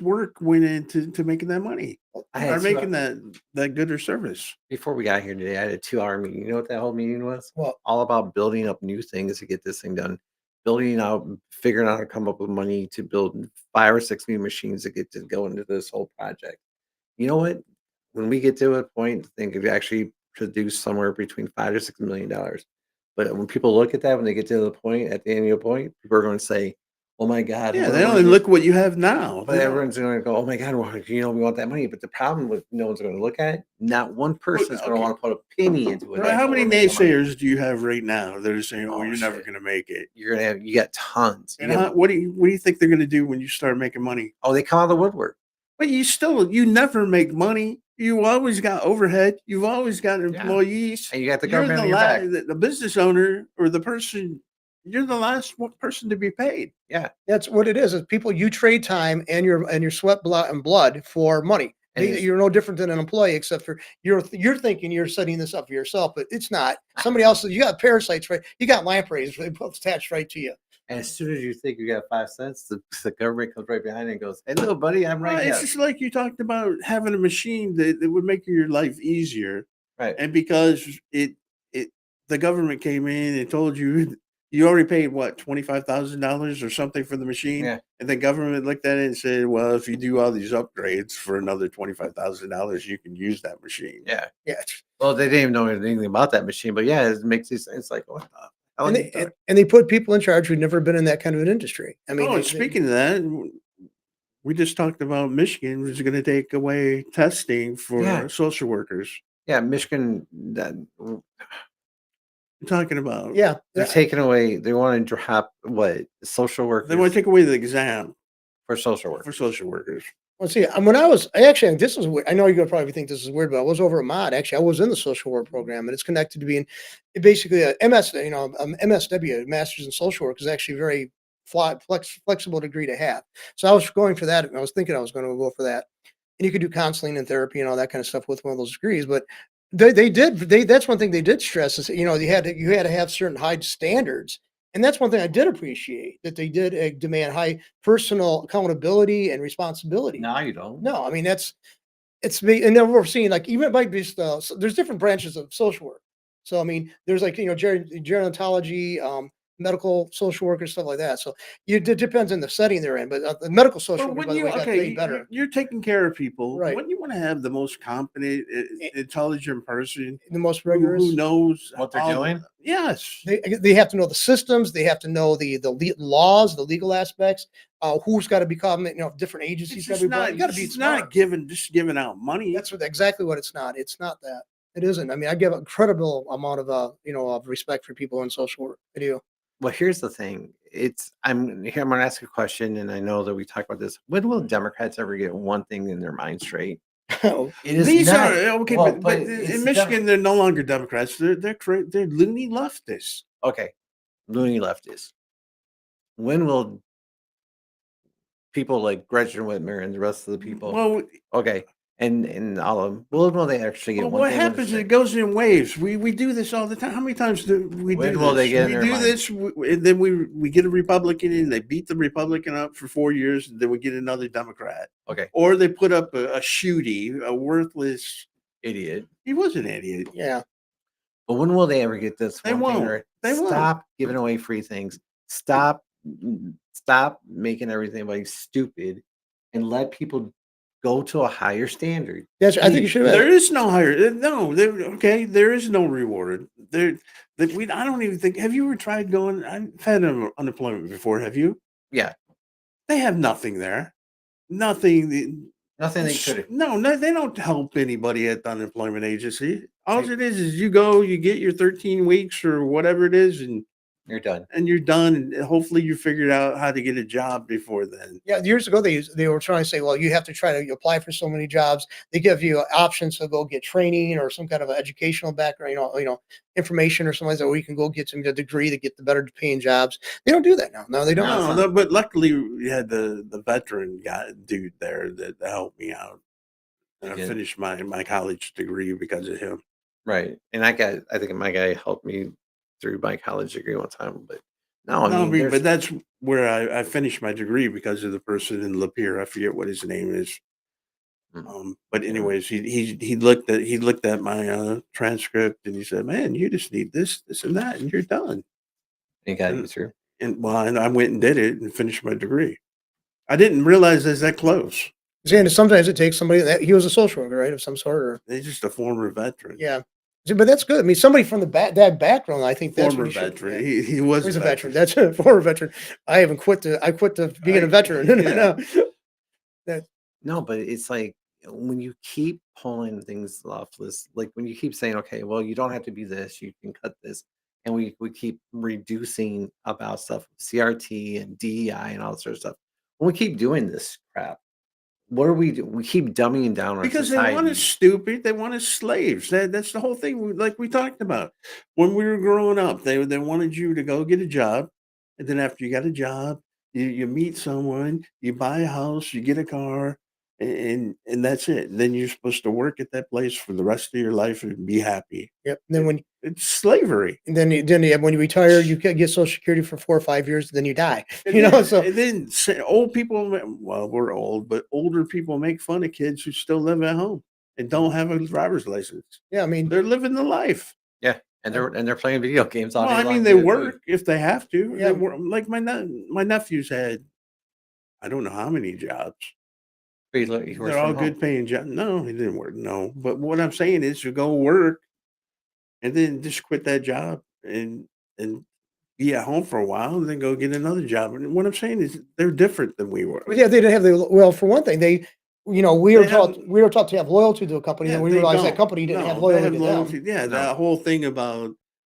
work went into making that money I or had making that good or service? before we got here today, I had a 2-hour meeting. You know what that whole meeting was? Well, All about building up new things to get this thing done. Building out, figuring out how to come up with money to build 5 or 6 new machines to get to go into this whole project. You know what? When we get to a point, I think it actually produce somewhere between $5 to $6 million. But when people look at that, when they get to the point, at the annual point, people are going to say, oh my God, Yeah, what they am I only gonna-" look what you have now. But everyone's going to go, oh my God, well, we want that money. But the problem with no one's going to look at it, not one person is going to Okay. want to put a penny into it. But Right. how until many we're making money. naysayers do you have right now that are saying, "Oh, Oh, you're never shit. going to make it"? You got tons. And what do you think they're going to do when you start making money? Oh, they come out of the woodwork. But you never make money. You always got overhead. You've always got employees. And you got the You're government the on your back. the business owner or the person. You're the last person to be paid. Yeah. That's what it is people you trade time and your sweat blood for money. And it's- You're no different than an employee, except for you're thinking you're setting this up for yourself, but it's not. Somebody else, you got parasites, right? You got lampreys attached right to you. And as soon as you think you got 5 cents, the government comes right behind it and goes, "Hey, little buddy, I'm right Well, here." it's just like you talked about having a machine that would make your life easier. Right. And because the government came in and told you you already paid what $25,000 or something for the machine, Yeah. and the government looked at it and said, "Well, if you do all these upgrades for another $25,000, you can use that machine." Yeah. Yeah. Well, they didn't even know anything about that machine, but yeah, it makes these. It's like, what the hell And are you talking-" they put people in charge who've never been in that kind of an industry. I mean, Oh, and speaking of that, we just talked about Michigan was going to take away testing for Yeah. social workers. Yeah, Michigan. I'm talking about yeah, They're taking away. They want to drop what social workers. they want to take away the exam for social work. for social workers. Well, see, when I actually, this is weird. I know you're gonna probably think this is weird, but I was over at Mod. Actually, I was in the social work program, and it's connected to being basically a MS. MSW, Masters in Social Work, is actually very flexible degree to have. So I was going for that, and I was thinking I was going to go for that. And you could do counseling and therapy and all that kind of stuff with one of those degrees. But that's one thing they did stress is you had to have certain high standards. And that's one thing I did appreciate that they did demand high personal accountability and responsibility. No, you don't. No, I mean and then we're seeing like even by just there's different branches of social work. So I mean, there's like gerontology, medical social work, stuff like that. So it depends on the setting they're in, but the medical social But workers, when by the you way, got paid better. you're taking care of people, Right. when you want to have the most competent, Eh, intelligent person The most who rigorous. knows What they're all doing? yes. They have to know the systems. They have to know the laws, the legal aspects. Who's got to become, different agencies It's got to just be brought. not, You got to it's be just not smart. just giving out money. That's exactly what it's not. It's not that. It isn't. I mean, I give an incredible amount of of respect for people in social work. I do. Well, here's the thing. I'm here. I'm going to ask a question, and I know that we talked about this. When will Democrats ever get one thing in their mind straight? It is These not. are okay, well, but it's in Michigan, they're no longer Democrats. They're loony leftists. okay. Loony leftists. When will people like Gretchen Whitmer and the rest of the people? Well, Okay, and all of them. When will they actually get well, one what thing? happens is it goes in waves. We do this all the time. How many times do we When do will this? they get in We their do mind? this, and then we get a Republican and they beat the Republican up for 4 years, and then we get another Democrat. Okay, Or they put up a shooty, a worthless. idiot. He was an idiot. Yeah. But when will they ever get this They one thing? won't. Right? They won't. Stop giving away free things. Stop making everything stupid, and let people go to a higher standard. I think you should have. There is no higher. No, okay. There is no reward. I don't even think. Have you ever tried going? I've had unemployment before. Have you? Yeah, They have nothing there. Nothing. nothing they could. No, they don't help anybody at the unemployment agency. All it is you go, you get your 13 weeks or whatever it is, and You're done. you're done. And hopefully you figured out how to get a job before then. Yeah, years ago they were trying to say, well, you have to try to apply for so many jobs. They give you options to go get training or some kind of educational background, information or something like that, where you can go get some degree to get the better paying jobs. They don't do that now. No, they don't. No, but luckily we had the veteran dude there that helped me out. And I Yeah. finished my college degree because of him. Right, and I think my guy helped me through my college degree one time. But no, I No, mean, but that's where I finished my degree because of the person in Lapeer. I forget what his name is. But anyways, he looked at my transcript and he said, "Man, you just need this, and that, and you're done." he got you through. And I went and did it and finished my degree. I didn't realize it's that close. And sometimes it takes somebody that he was a social worker, right, of some sort, or He's just a former veteran. yeah. But that's good. I mean, somebody from that background, I think that's what Former you should. veteran. Yeah. He was He's a a veteran. veteran. That's a former veteran. I quit the being a veteran. Yeah. That No, but it's like when you keep pulling things off this, like when you keep saying, okay, well, you don't have to be this, you can cut this. And we keep reducing about stuff, CRT and DEI and all that sort of stuff. When we keep doing this crap, what are we do? We keep dumbing down our Because they want us society. stupid, they want us slaves. That's the whole thing. Like we talked about when we were growing up, they wanted you to go get a job, and then after you got a job, you meet someone, you buy a house, you get a car, and that's it. And then you're supposed to work at that place for the rest of your life and be happy. yep. And then It, when it's slavery. when you retire, you can get Social Security for 4 or 5 years, then you die. And You know, then, so and then old people, well, we're old, but older people make fun of kids who still live at home and don't have a driver's license. yeah, I mean, They're living the life. Yeah. And they're playing video games all Well, day I long. mean, they doing it too. work if they have to. They yeah, work like my nephews had, I don't know how many jobs. But he works They're all from home. good paying jobs. No, he didn't work. No, but what I'm saying is, you go work and then just quit that job and be at home for a while and then go get another job. And what I'm saying is, they're different than we were. but yeah, they didn't have the well. For one thing, we They were have, taught to have loyalty to a company. yeah, Then we they realized that don't. company didn't have No, they loyalty have to them. loyalty. Yeah, No, that whole thing about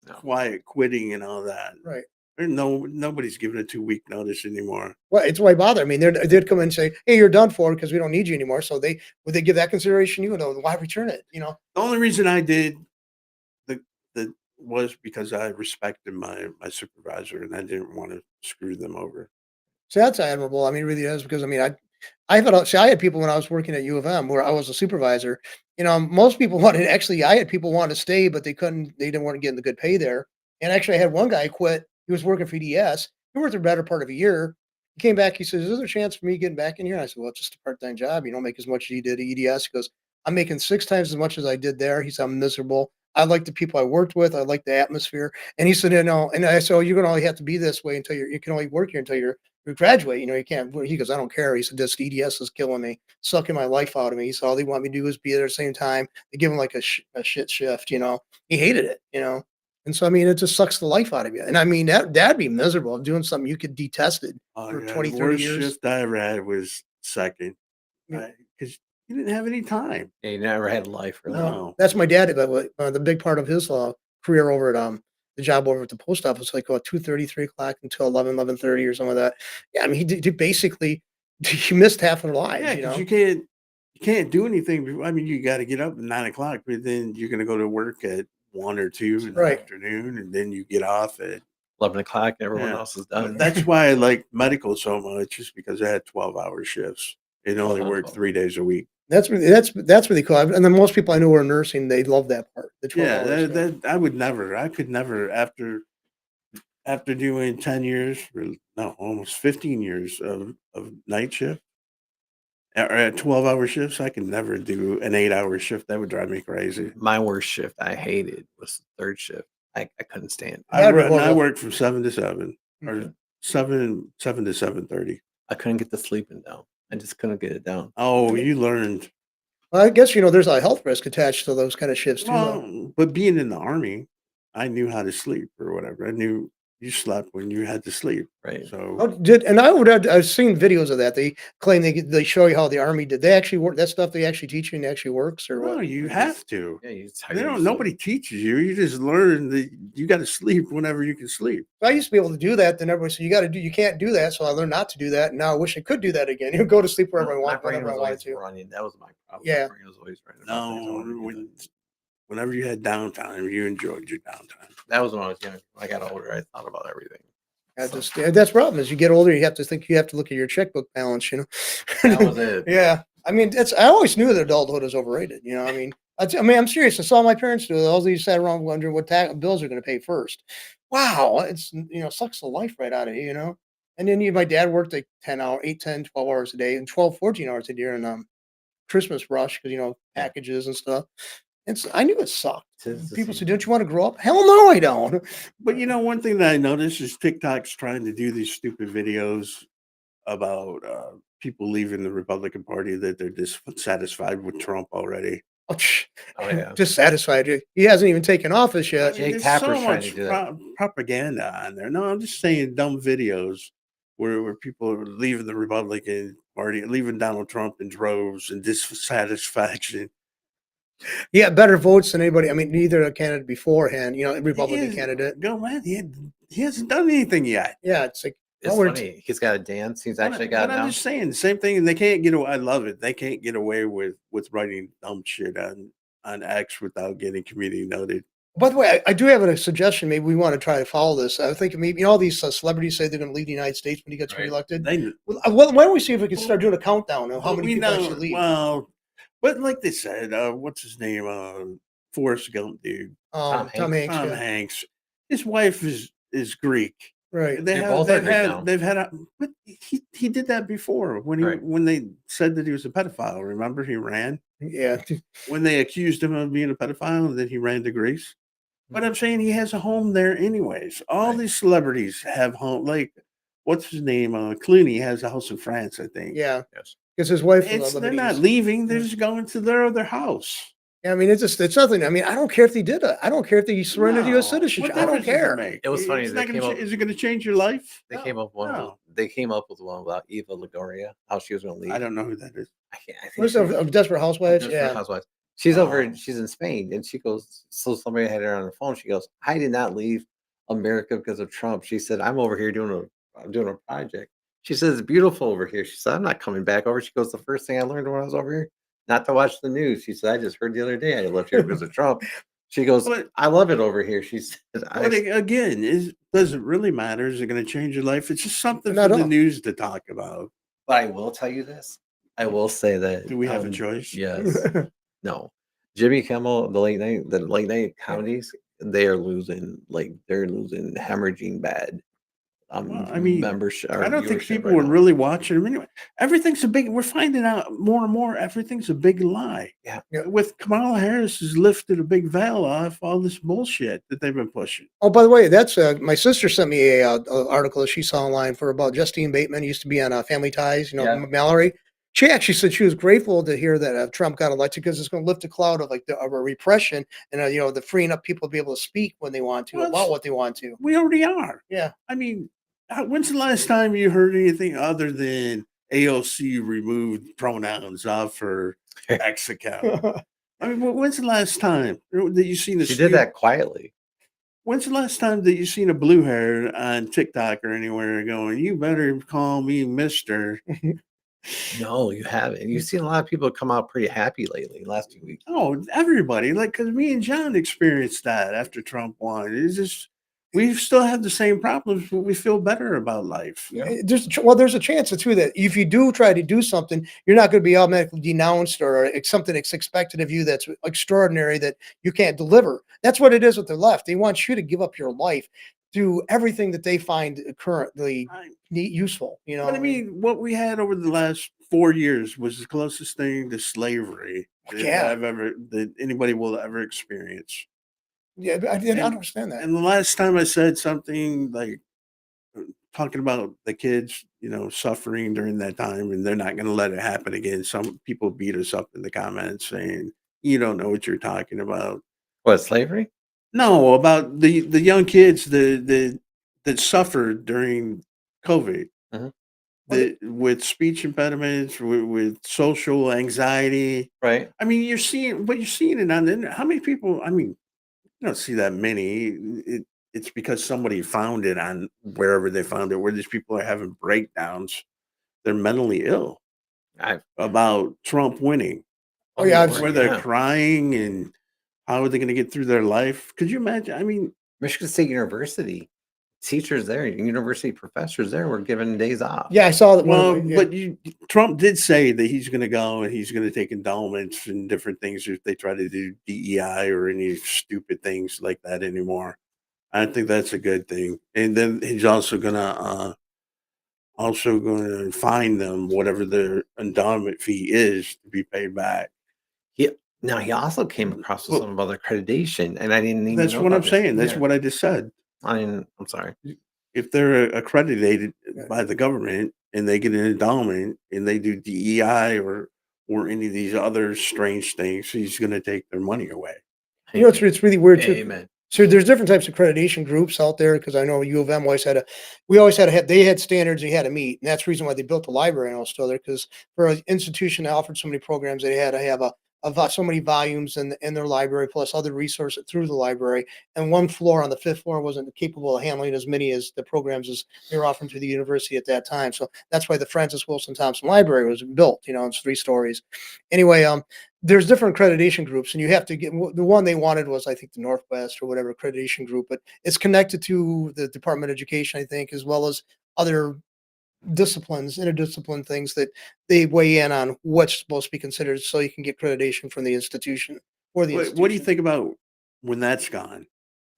no. quiet quitting and all that. Right. Nobody's giving a 2 week notice anymore. Well, it's why bother. I mean, they'd come in and say, "Hey, you're done for because we don't need you anymore." So would they give that consideration? You know, why return it? You know, The only reason I did the was because I respected my supervisor and I didn't want to screw them over. so that's admirable. I mean, it really is because I mean, I had people when I was working at U of M where I was a supervisor. You know, most people wanted actually. I had people wanted to stay, but they couldn't. They didn't want to get the good pay there. And actually, I had one guy quit. He was working for EDS. He worked the better part of a year. He came back. He says, "Is there a chance for me getting back in here?" I said, "Well, it's just a part-time job. You don't make as much as you did at EDS." He goes, "I'm making 6 times as much as I did there." He said, "I'm miserable. I like the people I worked with. I like the atmosphere." And he said, "You know," and I said, "Oh, you're gonna only have to be this way until you can only work here until you graduate. You know, you can't." He goes, "I don't care." He said, "This EDS is killing me, sucking my life out of me." He said, "All they want me to do is be there at the same time." They give him like a shit shift. You know, he hated it. You know. And so, I mean, it just sucks the life out of you. And I mean, that'd be miserable doing something you could detest it Oh for yeah, 20, the 30 worst years. shift I ever had was second, Yeah. because you didn't have any time. Yeah, you never had life really. No, No, that's my dad. The big part of his career over at the job over at the post office, like about 2:30, 3 o'clock until 11:30 or something like that. Yeah, I mean, he basically he missed half their lives, yeah, you because know. you can't do anything. I mean, you got to get up at 9 o'clock, but then you're gonna go to work at 1 or 2 in the Right. afternoon, and then you get off at 11 o'clock, everyone yeah. else is done. That's why I like medical so much, just because I had 12-hour shifts and only 12 on worked 12. 3 days a week. That's really cool. And then most people I know who are nursing, they love that part, the 12 Yeah, hours. that I could never after doing 10 years, or no, almost 15 years of night shift or at 12-hour shifts, I could never do an 8-hour shift. That would drive me crazy. My worst shift I hated was the third shift. I couldn't stand it. That'd be And I horrible. worked from 7 to 7 or Mhm. seven to 7:30. I couldn't get the sleeping down. I just couldn't get it down. Oh, you learned. Well, I guess, there's a health risk attached to those kind of shifts too, though. Well, but being in the army, I knew how to sleep or whatever. I knew you slept when you had to sleep. Right. So Oh, I've seen videos of that. They claim they show you how the army did. They actually work that stuff they actually teach you and actually works or no, what? you You have just to. yeah, you just They tire don't. yourself. Nobody teaches you. You just learn that you got to sleep whenever you can sleep. I used to be able to do that. Then everybody said you can't do that. So I learned not to do that. And now I wish I could do that again. Go to sleep wherever I My want, brain whenever I was wanted always to. running. That was my problem. Yeah. My brain was always running about things. I No, wanted to do that. whenever you had downtime, you enjoyed your downtime. That was when I was young. When I got older, I thought about everything. So, That's the problem. As you get older, you have to look at your checkbook balance. that was it. Yeah, I mean, I always knew that adulthood is overrated. I mean, I'm serious. I saw my parents do it. All these sat around wondering what bills are going to pay first. Wow, it's sucks the life right out of you. And then my dad worked like 8, 10, 12 hours a day, and 12, 14 hours a day during Christmas rush because Yeah. packages and stuff. I knew it sucked. Tis the People said, season. "Don't you want to grow up?" Hell no, I don't. But one thing that I noticed is TikTok's trying to do these stupid videos about people leaving the Republican Party that they're dissatisfied with Trump already. Oh, Oh yeah, dissatisfied. He hasn't even taken office I yet. mean, Jake there's Tapper's so trying to much do that. propaganda on there. No, I'm just saying dumb videos where people are leaving the Republican Party, leaving Donald Trump in droves and dissatisfaction. He had better votes than anybody. I mean, neither a candidate beforehand. He Republican is candidate. go man. He hasn't done anything yet. Yeah, it's like It's we're funny. He's got a dance. He's actually But got it I'm now. just saying the same thing, and they can't get away. I love it. They can't get away with writing dumb shit on X without getting community noted. By the way, I do have a suggestion. Maybe we want to try to follow this. I think maybe all these celebrities say they're going to leave the United States when he gets Right. reelected. They Well, why don't we see if we can start doing a countdown of how But many we people know actually leave? well, but like they said, what's his name? Forrest Gump dude, Tom Tom Hanks. Hanks, Tom yeah, Hanks. His wife is Greek. right. They both are Greek now. They've had but he did that before Right. when they said that he was a pedophile. Remember, he ran Yeah, when they accused him of being a pedophile, and then he ran to Greece. But I'm saying he has a home there anyways. All Right. these celebrities have home. Like what's his name? Clooney has a house in France, I think. yeah, Yes. because his wife was They're not Lebanese. leaving. They're just going to their other house. Yeah, I mean, it's nothing. I mean, I don't care if he did it. I don't care if he surrendered U.S. No. citizenship. What I don't difference does it care. make? It was funny, It's they not gonna came up- is it going to change your life? They No, came up one. no. They came up with one about Eva Longoria, how she was going to leave. I don't know who that is. I can't. I think What's of Desperate Housewives? Desperate Yeah, Housewives. She's over. Oh. She's in Spain, and she goes. So somebody had her on the phone. She goes, "I did not leave America because of Trump." She said, "I'm over here I'm doing a project." She says, "It's beautiful over here." She said, "I'm not coming back over." She goes, "The first thing I learned when I was over here, not to watch the news." She said, "I just heard the other day I left here because of Trump." She goes, But- "I love it over here." She said, But again, does it really matter? Is it going to change your life? It's just something Not for at the all. news to talk about. But I will tell you this. I will say that. Do we have a choice? Yes. No. Jimmy Kimmel, the late night comedies, they are losing. Like they're losing, hemorrhaging bad. Well, I mean, membership. I don't think viewership people right were now. really watching them anyway. Everything's a big. We're finding out more and more. Everything's a big lie. Yeah. Yeah. With Kamala Harris has lifted a big veil off all this bullshit that they've been pushing. Oh, by the way, that's my sister sent me a article that she saw online for about Justine Bateman, used to be on Family Ties. Yeah. Mallory. She actually said she was grateful to hear that Trump got elected because it's going to lift a cloud of of a repression and the freeing up people to be able to speak when they want to Well, about what they want to. We already are. Yeah. I mean, when's the last time you heard anything other than AOC removed pronouns off her X account? I mean, when's the last time that you seen a She did that quietly. When's the last time that you seen a blue hair on TikTok or anywhere going, "You better call me Mister"? No, you haven't. You've seen a lot of people come out pretty happy lately, last 2 weeks. Oh, everybody! Like, because me and John experienced that after Trump won. It's just we still have the same problems, but we feel better about life. Yeah. There's a chance too that if you do try to do something, you're not going to be automatically denounced or it's something that's expected of you that's extraordinary that you can't deliver. That's what it is with the left. They want you to give up your life through everything that they find currently I- useful. But I mean, what we had over the last 4 years was the closest thing to slavery Yeah. that anybody will ever experience. Yeah, I didn't And- understand that. And the last time I said something like talking about the kids, suffering during that time, and they're not going to let it happen again. Some people beat us up in the comments saying, "You don't know what you're talking about." What, slavery? No, about the young kids that suffered during COVID, Mhm. with speech impediments, with social anxiety. Right. I mean, you're seeing it on the internet. How many people? I mean, you don't see that many. It's because somebody found it on wherever they found it, where these people are having breakdowns. They're mentally ill I about Trump winning, Oh, yeah, Lord, where they're yeah. crying and how are they going to get through their life? Could you imagine? I mean, Michigan State University teachers there, university professors there were given days off. Yeah, I saw that. well, Yeah. but Trump did say that he's going to go and he's going to take endowments and different things if they try to do DEI or any stupid things like that anymore. I think that's a good thing. And then he's also going to fine them whatever their endowment fee is to be paid back. Now he also came across with Well, some other accreditation, and I didn't even That's know what about I'm this. saying. That's Yeah. what I just said. I'm sorry. If they're accredited Yeah. by the government and they get an endowment and they do DEI or or any of these other strange things, he's going to take their money away. You know, it's really weird too. Amen. So there's different types of accreditation groups out there because I know U of M always had they had standards they had to meet, and that's the reason why they built the library and all still there because for an institution that offered so many programs, they had to have so many volumes in their library plus other resources through the library. And one floor on the fifth floor wasn't capable of handling as many as the programs as they were offering through the university at that time. So that's why the Francis Wilson Thompson Library was built. You know, it's 3 stories. Anyway, there's different accreditation groups, and you have to get the one they wanted was I think the Northwest or whatever accreditation group, but it's connected to the Department of Education, I think, as well as other disciplines, interdiscipline things that they weigh in on what's supposed to be considered, so you can get accreditation from the institution or the What do you institution. think about when that's gone?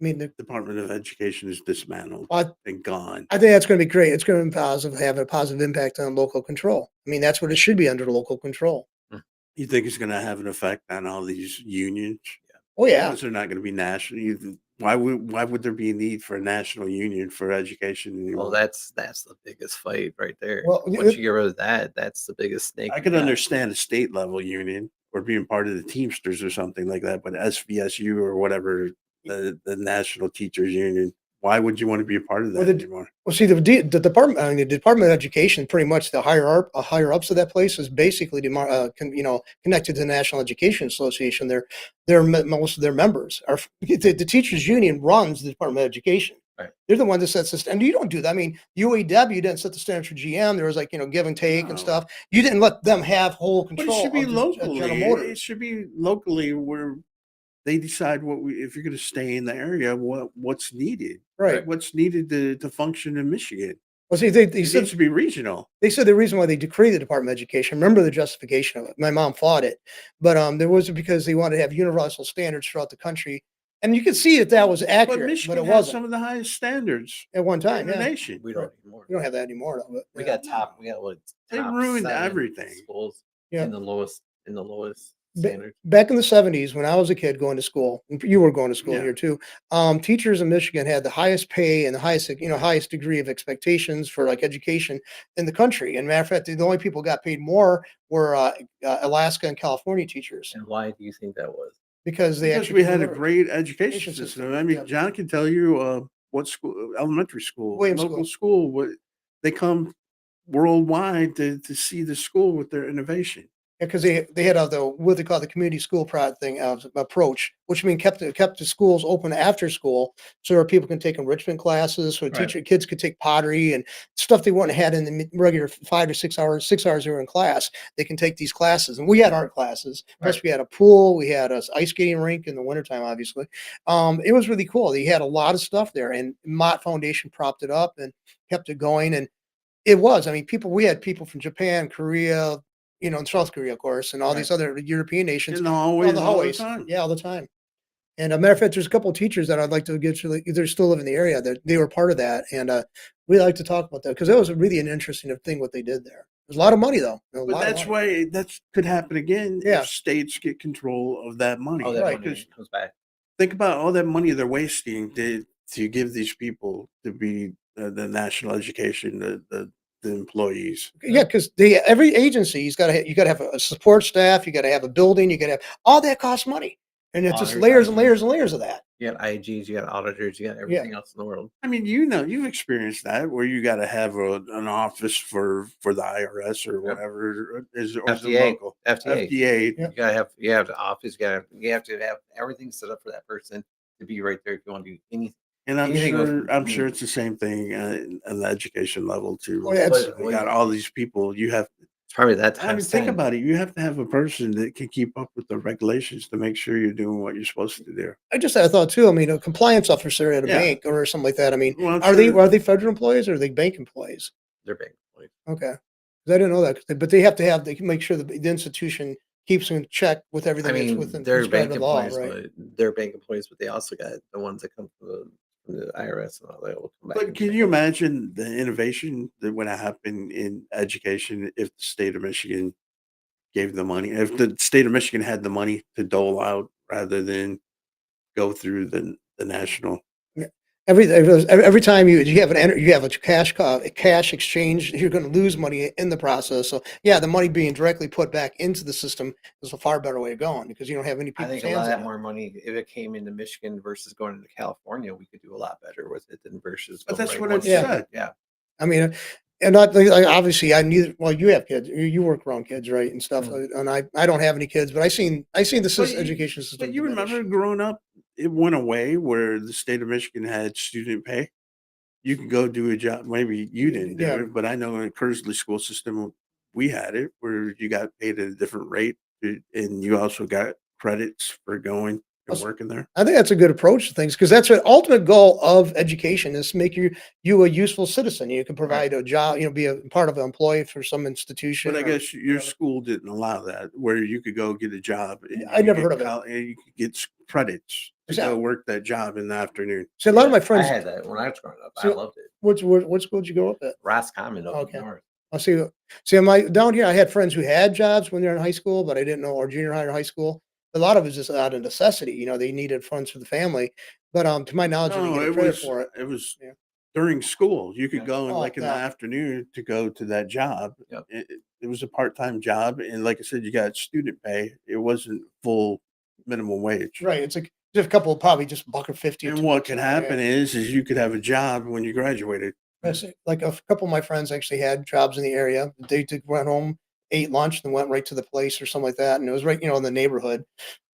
I mean, Department of Education is dismantled I, and gone. I think that's going to be great. It's going to be positive, have a positive impact on local control. I mean, that's what it should be under local control. You think it's going to have an effect on all these unions? Oh yeah, Because they're not going to be national. Why would there be a need for a national union for education Well, anymore? that's the biggest fight right there. Well, Once you get rid of that, that's the biggest snake. I you could got. understand a state level union or being part of the Teamsters or something like that, but SVSU or whatever the National Teachers Union, why would you want to be a part of Well, that anymore? well, see, the department, I mean, the Department of Education, pretty much the higher ups of that place is basically, connected to the National Education Association. Most of their members are the teachers union runs the Department of Education. Right. They're the one that sets this, and you don't do that. I mean, UAW didn't set the standards for GM. There was like give and take and No. stuff. You didn't let them have whole But control it should be of locally. General It Motors. should be locally where they decide if you're going to stay in the area, what's needed, Right. what's needed to function in Michigan. Well, see, they It said needs to be regional. They said the reason why they decreed the Department of Education, remember the justification of it. My mom fought it, but there was because they wanted to have universal standards throughout the country. And you could see that was But accurate, but Michigan it has wasn't some of the highest standards at one in time. the Yeah. nation. We don't anymore. We don't have that anymore, though. But, We yeah. got we got what They top ruined 7 everything. schools Yeah. in the lowest Ba- standard. Back in the 70s, when I was a kid going to school, and you were going to school Yeah. here too. Teachers in Michigan had the highest pay and the highest degree of expectations for like education in the country. And matter of fact, the only people who got paid more were Alaska and California teachers And why do you think that was? because they Because actually we had a delivered. great education Education system. system, I mean, yeah. John can tell you what school, elementary school, Williams local school, they come worldwide to see the school with their innovation. Because they had what they call the community school thing approach, which means kept the schools open after school, so that people can take enrichment classes, so Right. kids could take pottery and stuff they wouldn't have had in the regular 5 to 6 hours. 6 hours they were in class. They can take these classes, and we had art classes. Plus, Right. we had a pool, we had a ice skating rink in the wintertime, obviously. It was really cool. They had a lot of stuff there, and Mott Foundation propped it up and kept it going. And it was. I mean, we had people from Japan, Korea, and South Korea, of course, and all these Right. other European nations In the on hallways the all the hallways. time. Yeah, all the time. And a matter of fact, there's a couple of teachers that I'd like to get to. They still live in the area. That they were part of that, and we like to talk about that because that was really an interesting thing what they did there. There's a lot of money though. A But lot of that's money. why that could happen again Yeah. if states get control of that money. Oh, that Right. money comes back. Think about all that money they're wasting to give these people to be the national education, the employees. Yeah, because every agency's got to you got to have a support staff. You got to have a building. You got to have all that costs money, and it's just Auditors, layers and I mean. layers and layers of that. You got IGs, you got auditors, you got everything else in the world. I mean, you've experienced that where you got to have an office for the IRS or whatever is it FDA. local FDA. FDA. Yeah. You have the office, you have to have everything set up for that person to be right there if you want to do anything. And Anything with I'm sure me. it's the same thing on the education level too. Oh, yeah, it's- You got all these people. You have. It's probably that I time. mean, think about it. You have to have a person that can keep up with the regulations to make sure you're doing what you're supposed to do. I just had a thought too. I mean, a compliance officer at a Yeah. bank or something like that. I mean, Well, I'm are they sure- federal employees or are they bank employees? They're big. Like, Okay, 'cause I didn't know that. But they have to they can make sure the institution keeps in check with I everything that's mean, within they're prescribed bank by law, employees, right? but they're bank employees, but they also got the ones that come from the IRS and all that will come back. But and can check you it. imagine the innovation that would happen in education if the state of Michigan gave the money? If the state of Michigan had the money to dole out rather than go through the national. Yeah. every time you have you have a cash exchange, you're going to lose money in the process. So yeah, the money being directly put back into the system is a far better way of going because you don't have any I people's think a lot hands of in that it. more money, if it came into Michigan versus going into California, we could do a lot better with it than versus But going that's right what one I've Yeah. state. said. Yeah. I mean, and not like obviously I neither. Well, you have kids, you work around kids, right, and stuff. And I don't have any kids, but I seen the But you, education system but you diminish. remember growing up, it went away where the state of Michigan had student pay. You could go do a job. Maybe you didn't do Yeah. it, but I know in Kersley school system we had it where you got paid at a different rate, and you also got credits for going and That's- working there. I think that's a good approach to things because that's the ultimate goal of education is to make you a useful citizen. You can provide a job, be a part of an employee for some institution. But I or guess your whatever. school didn't allow that, where you could go get a job and you I could never get heard of it. and you could get credits to Is that- go work that job in the afternoon. See, a lot of my I friends. had that when I was growing up. I See, loved it. what school did you go up at? Roscommon up Okay. north. I see. See, down here, I had friends who had jobs when they're in high school, but I didn't know, or junior high or high school. A lot of it's just out of necessity. They needed funds for the family. But to my knowledge, they didn't No, get it a credit was for it. it was Yeah. during school. You could Yeah. go in Oh, like in the yeah. afternoon to go to that job. Yep. It was a part-time job, and like I said, you got student pay. It wasn't full minimum wage. Right. It's like just a couple, probably just $1.50 or And $2 what an could hour, happen yeah. is you could have a job when you graduated. That's it. Like a couple of my friends actually had jobs in the area. Went home, ate lunch, and went right to the place or something like that. And it was right, in the neighborhood.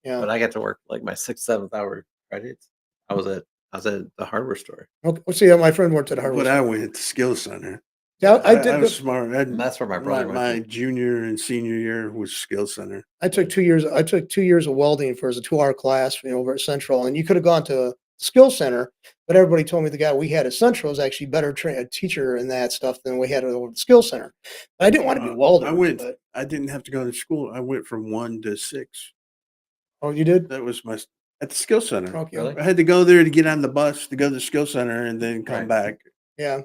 Yeah. But I got to work like my 6th, 7th hour credits. I was at the hardware store. Okay. Let's see. My friend worked at a hardware But I store. went to skill center. Yeah, I I did. was smart. And that's where my brother went my to. junior and senior year was skill center. I took 2 years. I took 2 years of welding for as a 2-hour class, over at Central. And you could have gone to Skill Center, but everybody told me the guy we had at Central was actually better a teacher in that stuff than we had over at the Skill Center. But I didn't want to be a welder. I didn't have to go to school. I went from 1 to 6. Oh, you did? That was at the skill center. Okay. Really? I had to go there to get on the bus to go to the skill center and then come Right. back. Yeah.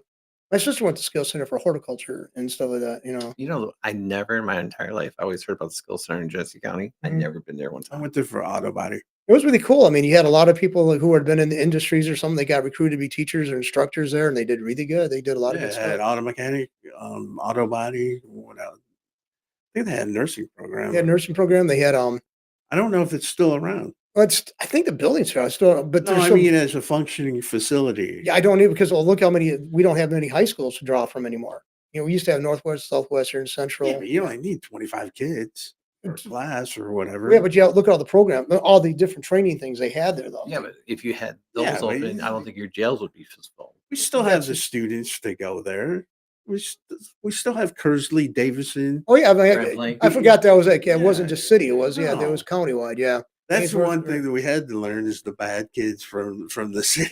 My sister went to Skill Center for horticulture and stuff like that. I never in my entire life, I always heard about the skill center in Genesee County. I'd Mhm. never been there one I time. went there for auto body. It was really cool. I mean, you had a lot of people who had been in the industries or something. They got recruited to be teachers or instructors there, and they did really good. They did a lot of Yeah, good it had stuff. auto mechanic, auto body. What else? I think they had a nursing program. They had a nursing program. They had I don't know if it's still around. I think the buildings are still, but No, there's I some. mean as a functioning facility. Yeah, I don't need because look how many we don't have many high schools to draw from anymore. We used to have Northwest, Southwestern, Central. Yeah, but you only need 25 kids per class or whatever. Yeah, but look at all the program, all the different training things they had there, though. Yeah, but if you had Yeah, those but open, I don't think your jails would be as full. we still have That's the just- students that go there. We still have Kersley, Davison. Oh yeah, Grand Blanc. I forgot that was like it wasn't Yeah, just city. It was there no. was countywide. Yeah, That's the Ainsworth, one thing that we had to learn is the bad kids from the city.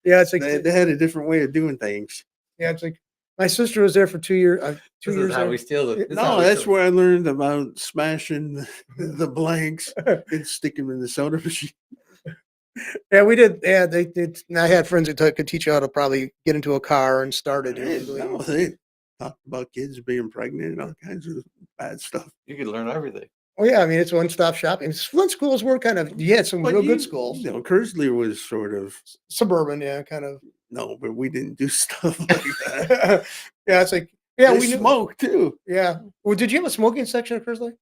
yeah. It's like They had a different way of doing things. yeah, it's like my sister was there for 2 years. 2 This years. is how there. we steal it. No, that's where I learned about smashing the blanks and sticking them in the soda machine. Yeah, we did. Yeah, they did. And I had friends that could teach you how to probably get into a car and start it. No, they talked about kids being pregnant and all kinds of bad stuff. You could learn everything. Oh yeah, I mean it's one-stop shopping. Flint schools were kind of you had some But real you- good schools. You know, Kersley was sort of Suburban, yeah, kind of. no, but we didn't do stuff like that. Yeah, it's like yeah, They we knew. smoke too. Yeah. Well, did you have a smoking section at Kersley?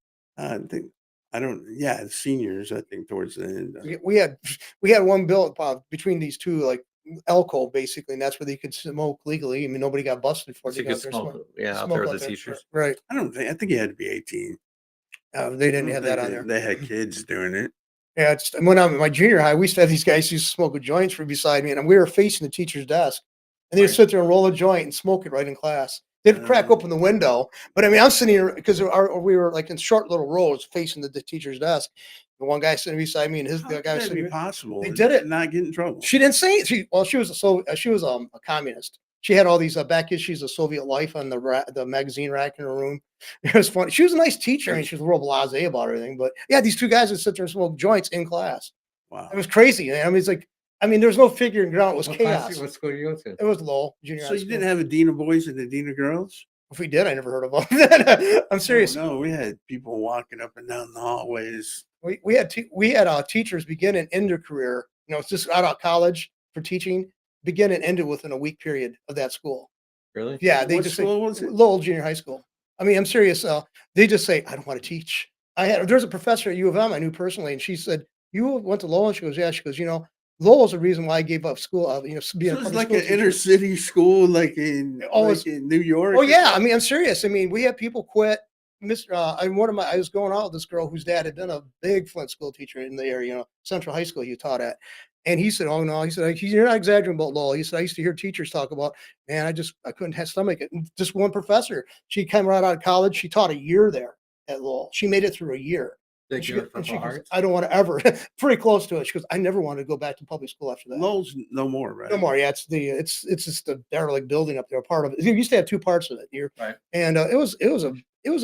I don't. Yeah, seniors. I think towards the end. We had one built between these two like alcove basically, and that's where they could smoke legally. I mean, nobody got busted for it. So you They could got there smoke. Yeah, out smoke there out with the there. teachers. Right. I don't think. I think you had to be 18. They didn't have that on They- there. They had kids doing it. Yeah, when I'm in my junior high, we used to have these guys who used to smoke joints right beside me, and we were facing the teacher's desk, and they would Right. sit there and roll a joint and smoke it right in class. They'd crack open the window, but I mean, I'm sitting here because we were like in short little rows facing the teacher's desk. The one guy sitting beside me, and How the could guy that sitting. be possible? They did it. and not get in trouble. She didn't say it. She was a communist. She had all these back issues of Soviet life on the magazine rack in her room. It was funny. She was a nice teacher. I mean, she was real blasé about everything. But yeah, these two guys would sit there and smoke joints in class. Wow. It was crazy. Man. I mean, it's like, there's no figuring ground. It was What chaos. What school do you go to? It was low junior So high you school. didn't have a dean of boys and a dean of girls? If we did, I never heard of them. I'm serious. No, we had people walking up and down the hallways. We had teachers begin and end their career. It's just out of college for teaching began and ended within a week period of that school. Really? Yeah, they What just say school was it? Lowell Junior High School. I mean, I'm serious. They just say, I don't want to teach. There's a professor at U of M I knew personally, and she said, "You went to Lowell?" She goes, "Yeah." She goes, Lowell's the reason why I gave up school. Being So a it's public like school an inner teacher. city school, Oh, like in New York. oh or yeah, I something? mean, I'm serious. I mean, we had people quit. I was going out with this girl whose dad had been a big Flint school teacher in the area, Central High School he taught at. And he said, "Oh no," he said, "You're not exaggerating about Lowell." He said, "I used to hear teachers talk about, man, I couldn't have stomach it." And just one professor, she came right out of college. She taught a year there at Lowell. She made it through a year. They And give her and Purple she goes, Hearts. "I don't want to ever," pretty close to it. She goes, "I never wanted to go back to public school after that." Lowell's no more, No right? more. Yeah, it's just a derelict building up there. Part of it. It used to have two parts of it. Right. And it was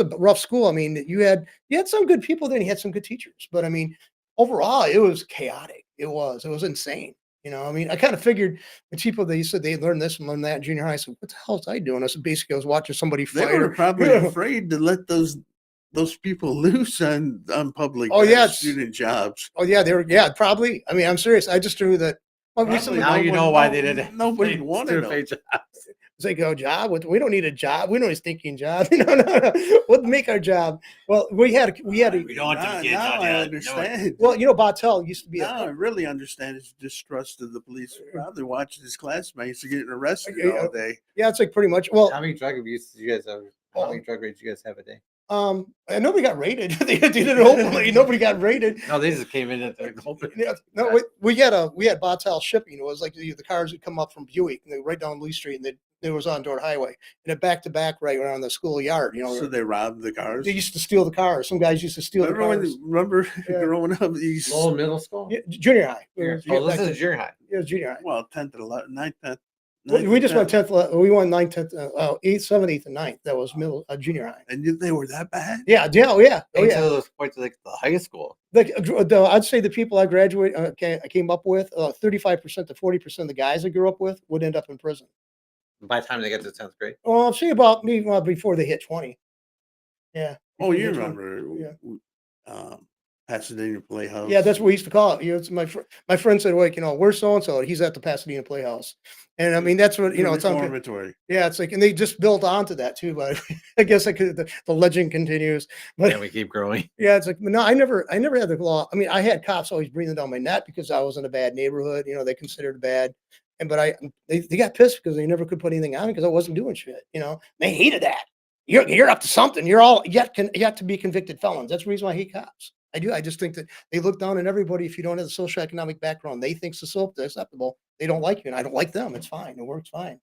a rough school. I mean, you had some good people there, and you had some good teachers, but I mean, overall, it was chaotic. It was insane. I mean, I kind of figured the people they said they learned this and learned that in junior high. I said, what the hell was I doing? I said, basically, I was watching somebody They fight. were probably afraid to let those people loose on public Oh yeah, student jobs. oh yeah, they were. Yeah, probably. I mean, I'm serious. I just knew that. Well, Probably Now no you know one, why no, they didn't. nobody They wanted still them. pay jobs. it's like, oh, job. We don't need a job. We don't need a stinking job. No. We'll make our job. Well, we had a. We don't want them Now, kids now out I yet. understand. Well, Bartell used to be Now I a. really understand his distrust of the police. Probably watching his classmates getting arrested Yeah, all day. Yeah, it's like pretty much. Well, How many drug abuse did you guys have? How Oh. many drug raids did you guys have a day? And nobody got raided. They did it openly. Nobody got raided. No, they just came in at the open. Yeah, no, we had Bartell shipping. It was like the cars would come up from Buick and they right down Lee Street, and it was on Dordt Highway, and it back to back right around the schoolyard. So they robbed the cars. They used to steal the cars. Some guys used to steal the cars. Remember Yeah. growing up, these Lowell Middle School? Yeah, junior high. Oh, this is junior high. It was junior high. well 10th and 11th, 9th, 10th. We just went 10th. We won 9th, 10th, 8th, 7th, 8th, and 9th. That was junior high. And they were that bad. Yeah, oh yeah. Until the point to like the high school. Like I'd say the people I I came up with, 35% to 40% of the guys I grew up with would end up in prison. By the time they get to 10th grade. Well, I'll say about me before they hit 20. Yeah. Oh, before they you hit 20. remember? Yeah. Pasadena Playhouse. Yeah, that's what we used to call it. It's my friend said, "Like, where's so and so?" He's at the Pasadena Playhouse, and I mean that's what it's on. Reformatory. Yeah, it's like, and they just built onto that too. But I guess the legend continues. But And we keep growing. yeah, it's like no, I never had the law. I mean, I had cops always breathing down my neck because I was in a bad neighborhood. They considered it bad, but they got pissed because they never could put anything on because I wasn't doing shit. They hated that. You're up to something. You're all yet to be convicted felons. That's the reason why I hate cops. I do. I just think that they look down on everybody if you don't have the socioeconomic background. They think it's acceptable. They don't like you, and I don't like them. It's fine. It works fine.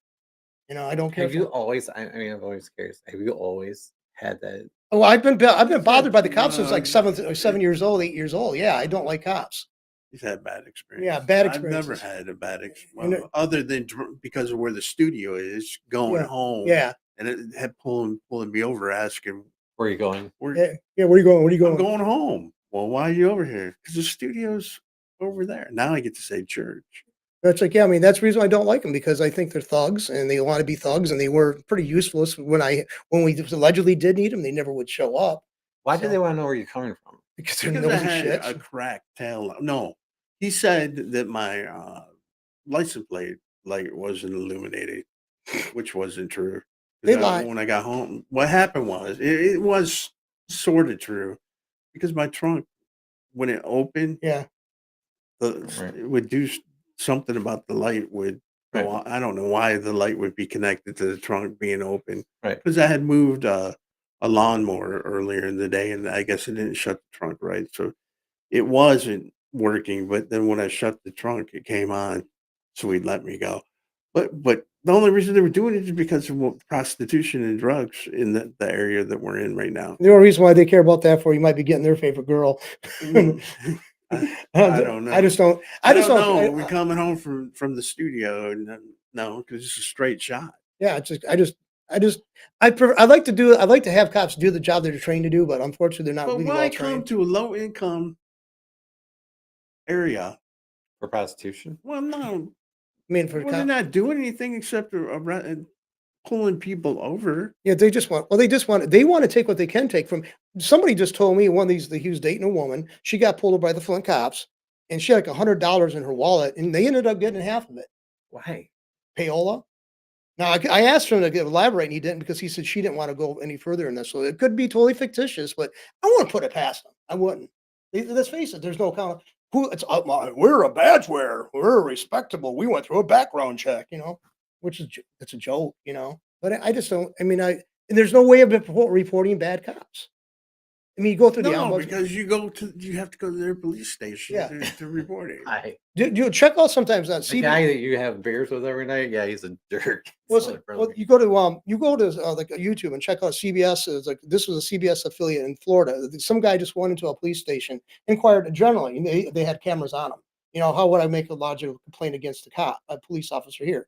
I don't care. Have you always, I mean, I'm always curious. Have you always had that? Oh, I've been bothered by the cops since like 7 years old, 8 years old. Yeah, I don't like cops. He's had bad experience. Yeah, bad I've never experiences. had a bad experience, other than because of where the studio is, going home. Yeah. And it had pulling me over, asking, Where are you going? Yeah. Where are you going? Where are you I'm going? going home. Well, why are you over here? Because the studio's over there. Now I get to say church. That's like, yeah, I mean, that's the reason I don't like them because I think they're thugs and they want to be thugs and they were pretty useless when we allegedly did need them. They never would show up Why do they want to know where you're coming from? because they're Because I nosy had shits. a cracked tail. No, he said that my license plate light wasn't illuminated, which wasn't true. They lied. When I got home, what happened was it was sort of true because my trunk, when it opened, Yeah. it would do something about the light would go Right. on. I don't know why the light would be connected to the trunk being open. Right. Because I had moved a lawnmower earlier in the day, and I guess it didn't shut the trunk right, so it wasn't working. But then when I shut the trunk, it came on, so he'd let me go. But the only reason they were doing it is because of prostitution and drugs in the area that we're in right now. The only reason why they care about that for you might be getting their favorite girl. I don't know. I just don't. I don't know. We're coming home from the studio, and no, because it's a straight shot. Yeah, I'd like to have cops do the job they're trained to do, but unfortunately, they're not But really why well come trained. to a low income area? For prostitution? Well, no. I mean, for Well, they're not doing anything except pulling people over. yeah, they want to take what they can take from somebody. Just told me he was dating a woman. She got pulled over by the Flint cops. and she had like $100 in her wallet, and they ended up getting half of it. Why? Payola. Now I asked him to elaborate, and he didn't because he said she didn't want to go any further in this. So it could be totally fictitious, but I wouldn't put it past them. I wouldn't. Let's face it. There's no kind of who. It's we're a badge wearer. We're respectable. We went through a background check. Which is it's a joke. But I just don't. I mean, and there's no way of reporting bad cops. I mean, you go through the No, ombudsman. because you have to go to their police station Yeah. to report it. Do check out sometimes on The guy that you have beers with every night, yeah, he's a jerk. Well, you go to like YouTube and check out CBS. It's like this was a CBS affiliate in Florida. Some guy just went into a police station, inquired generally, and they had cameras on him. How would I make a logical complaint against a police officer here?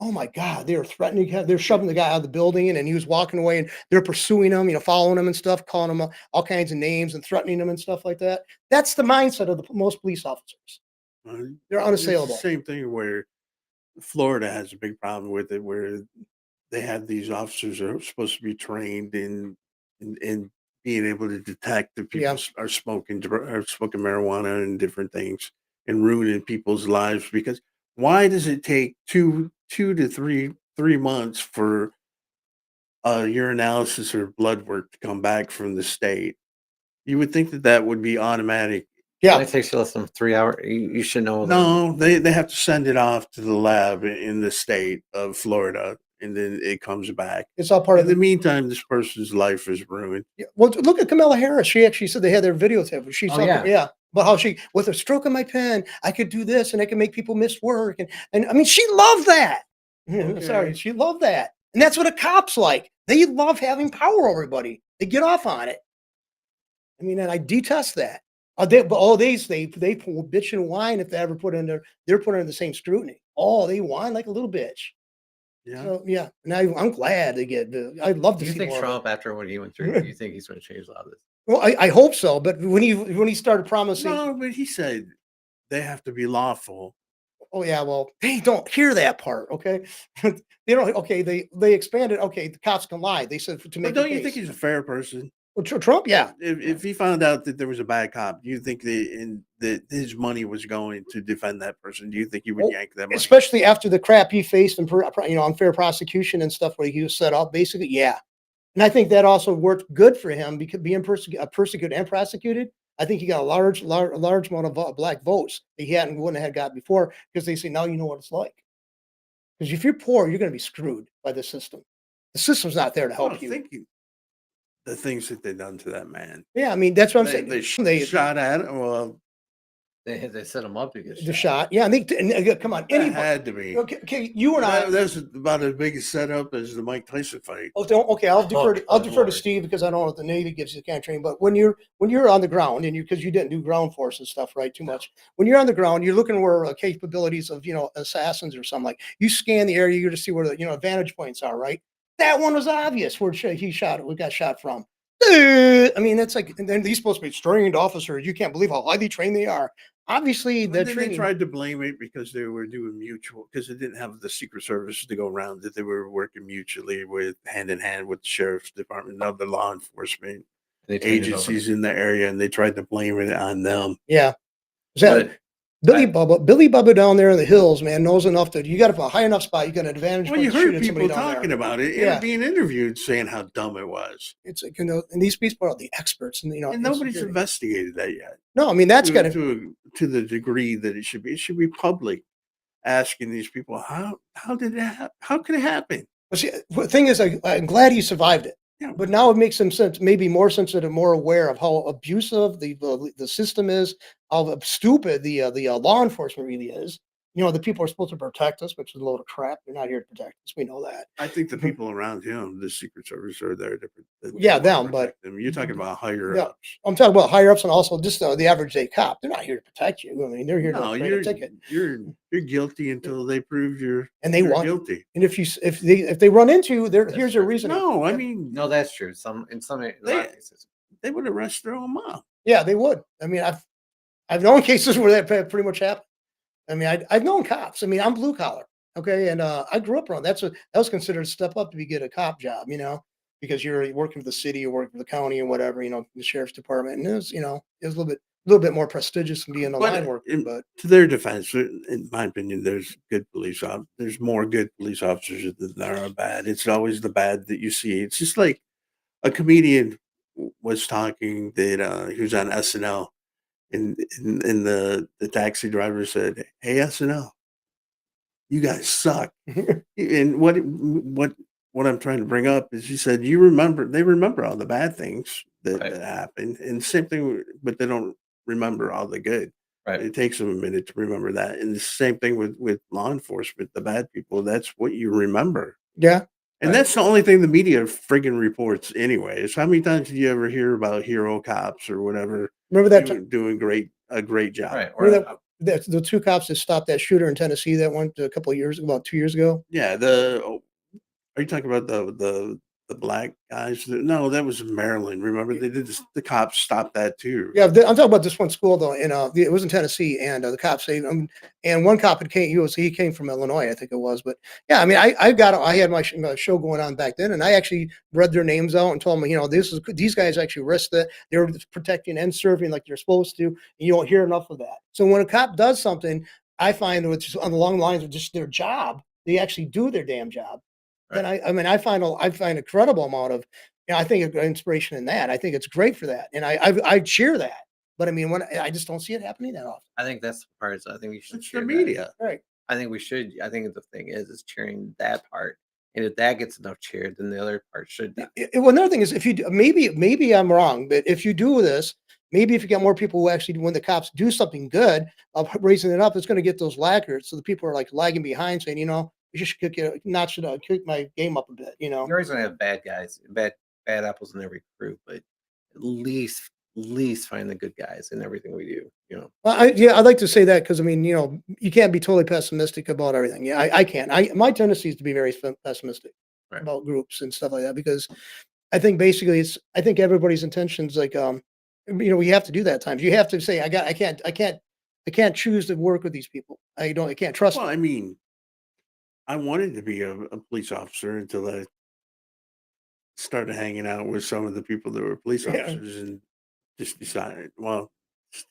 Oh my God, they were threatening him. They're shoving the guy out of the building, and he was walking away, and they're pursuing him, following him and stuff, calling him all kinds of names and threatening him and stuff like that. That's the mindset of most police officers. They're It's unassailable. the same thing where Florida has a big problem with it, where they have these officers that are supposed to be trained in being able to detect if people are smoking marijuana and different things and ruining people's lives. Because why does it take two to three months for urinalysis or blood work to come back from the state? You would think that would be automatic. Yeah, it takes you less than 3 hours. You should know. No, they have to send it off to the lab in the state of Florida, and then it comes back. It's all part In of the meantime, this person's life is ruined. Yeah. Well, look at Kamala Harris. She actually said they had their videotape. She's but how she, with a stroke of my pen, I could do this and I can make people miss work. And I mean, she loved that. Sorry, she loved that. And that's what a cop's like. They love having power over everybody. They get off on it. I mean, and I detest that. They pull bitch and whine if they ever they're put under the same scrutiny. Oh, they whine like a little bitch. Yeah. So, yeah. And I'm glad they get I'd love to Do you see think more Trump, after what he went through, do you think he's going to change a lot of this? Well, I hope so, but when he started promising, No, but he said they have to be lawful. oh yeah, well, they don't hear that part, okay? They don't. Okay, they expanded. Okay, the cops can lie. They said to make. But don't you think he's a fair person? Well, Trump, yeah. If he found out that there was a bad cop, do you think that his money was going to defend that person? Do you think he would yank that money? Especially after the crap he faced and unfair prosecution and stuff where he was set up, basically, yeah. And I think that also worked good for him because being persecuted and prosecuted, I think he got a large amount of black votes that he wouldn't have got before because they say now you know what it's like. Because if you're poor, you're going to be screwed by the system. The system's not there to help you. Thinking the things that they done to that man. Yeah, I mean that's what I'm saying. They shot at him. Well, they set him up to get the shot. Yeah, and come on, it had to be. Okay, you and I. That's about as big a setup as the Mike Tyson fight. Okay, I'll defer to Steve because I don't know what the Navy gives you the kind of training. But when you're on the ground and because you didn't do ground force and stuff, right? Too much. When you're on the ground, you're looking where capabilities of assassins or something like you scan the area, you to see where the vantage points are, right? That one was obvious where we got shot from. I mean, that's like, and then these supposed to be trained officers. You can't believe how highly trained they are. Obviously, they tried to blame it because they were doing mutual, because they didn't have the Secret Service to go around, that they were working mutually with hand in hand with the Sheriff's Department and other law enforcement agencies in the area, and they tried to blame it on them. Yeah. Billy Bubba down there in the hills, man, knows enough that you got to put a high enough spot. You got an advantage. Well, you heard people talking about it, being interviewed, saying how dumb it was. It's like, and these people are the experts, and and nobody's investigated that yet. No, I mean that's got to the degree that it should be. It should be public, asking these people how did that how could it happen? Well, see, the thing is, I'm glad he survived it. Yeah. But now it makes them maybe more sensitive, more aware of how abusive the system is, how stupid the law enforcement really is. The people are supposed to protect us, which is a load of crap. They're not here to protect us. We know that. I think the people around him, the Secret Service, are there to but them. You're talking about higher ups. I'm talking about higher ups and also just the average day cop. They're not here to protect you. I mean, they're here to write a ticket. You're guilty until they prove you're guilty. And if they run into you, here's your reason. No, I mean, no, that's true. In some cases, they would arrest their own mom. Yeah, they would. I mean, I've known cases where that pretty much happened. I mean, I've known cops. I mean, I'm blue collar, okay, and I grew up around. That was considered a step up to get a cop job, because you're working for the city or working for the county or whatever, the sheriff's department, and it was a little bit little bit more prestigious than being a But line worker. in, But to their defense, in my opinion, there's more good police officers than there are bad. It's always the bad that you see. It's just like a comedian was talking that he was on SNL, and the taxi driver said, "Hey SNL, you guys suck." And what I'm trying to bring up is he said they remember all the bad things Right. that happened, and same thing, but they don't remember all the good. Right. It takes them a minute to remember that, and the same thing with law enforcement. The bad people, that's what you remember, yeah, and Right. that's the only thing the media friggin' reports anyway. Is how many times do you ever hear about hero cops or whatever remember that? doing a great job? Right. Or Remember that the two cops that stopped that shooter in Tennessee that went a couple of years, about 2 years ago. Yeah, are you talking about the black guys? No, that was in Maryland. Remember they did this, the cops stopped that too. Yeah, I'm talking about this one school though. It was in Tennessee, and the cops say, and one cop he came from Illinois, I think it was. But yeah, I mean, I had my show going on back then, and I actually read their names out and told them, these guys actually risked it. They were protecting and serving like they're supposed to. And you don't hear enough of that. So when a cop does something, I find it's along the lines of just their job. They actually do their damn job. Then I find a credible amount of, I think inspiration in that. I think it's great for that, and I cheer that. But I mean, when I just don't see it happening that often. I think that's the part. I think we should It's the cheer that. media. Right. I think we should. I think the thing is cheering that part, and if that gets enough cheer, then the other part should. Not. Well, another thing is if you maybe I'm wrong, but if you do this, maybe if you get more people who actually, when the cops do something good of raising it up, it's going to get those laggards. So the people are like lagging behind, saying, you should kick my game up a bit. You're always gonna have bad guys, bad apples in every crew, but at least find the good guys in everything we do. Well, I'd like to say that because I mean, you can't be totally pessimistic about everything. Yeah, I can't. My tendency is to be very pessimistic Right. about groups and stuff like that because I think basically I think everybody's intentions like we have to do that at times. You have to say I can't choose to work with these people. I can't trust Well, them. I mean, I wanted to be a police officer until I started hanging out with some of the people that were police Yeah. officers and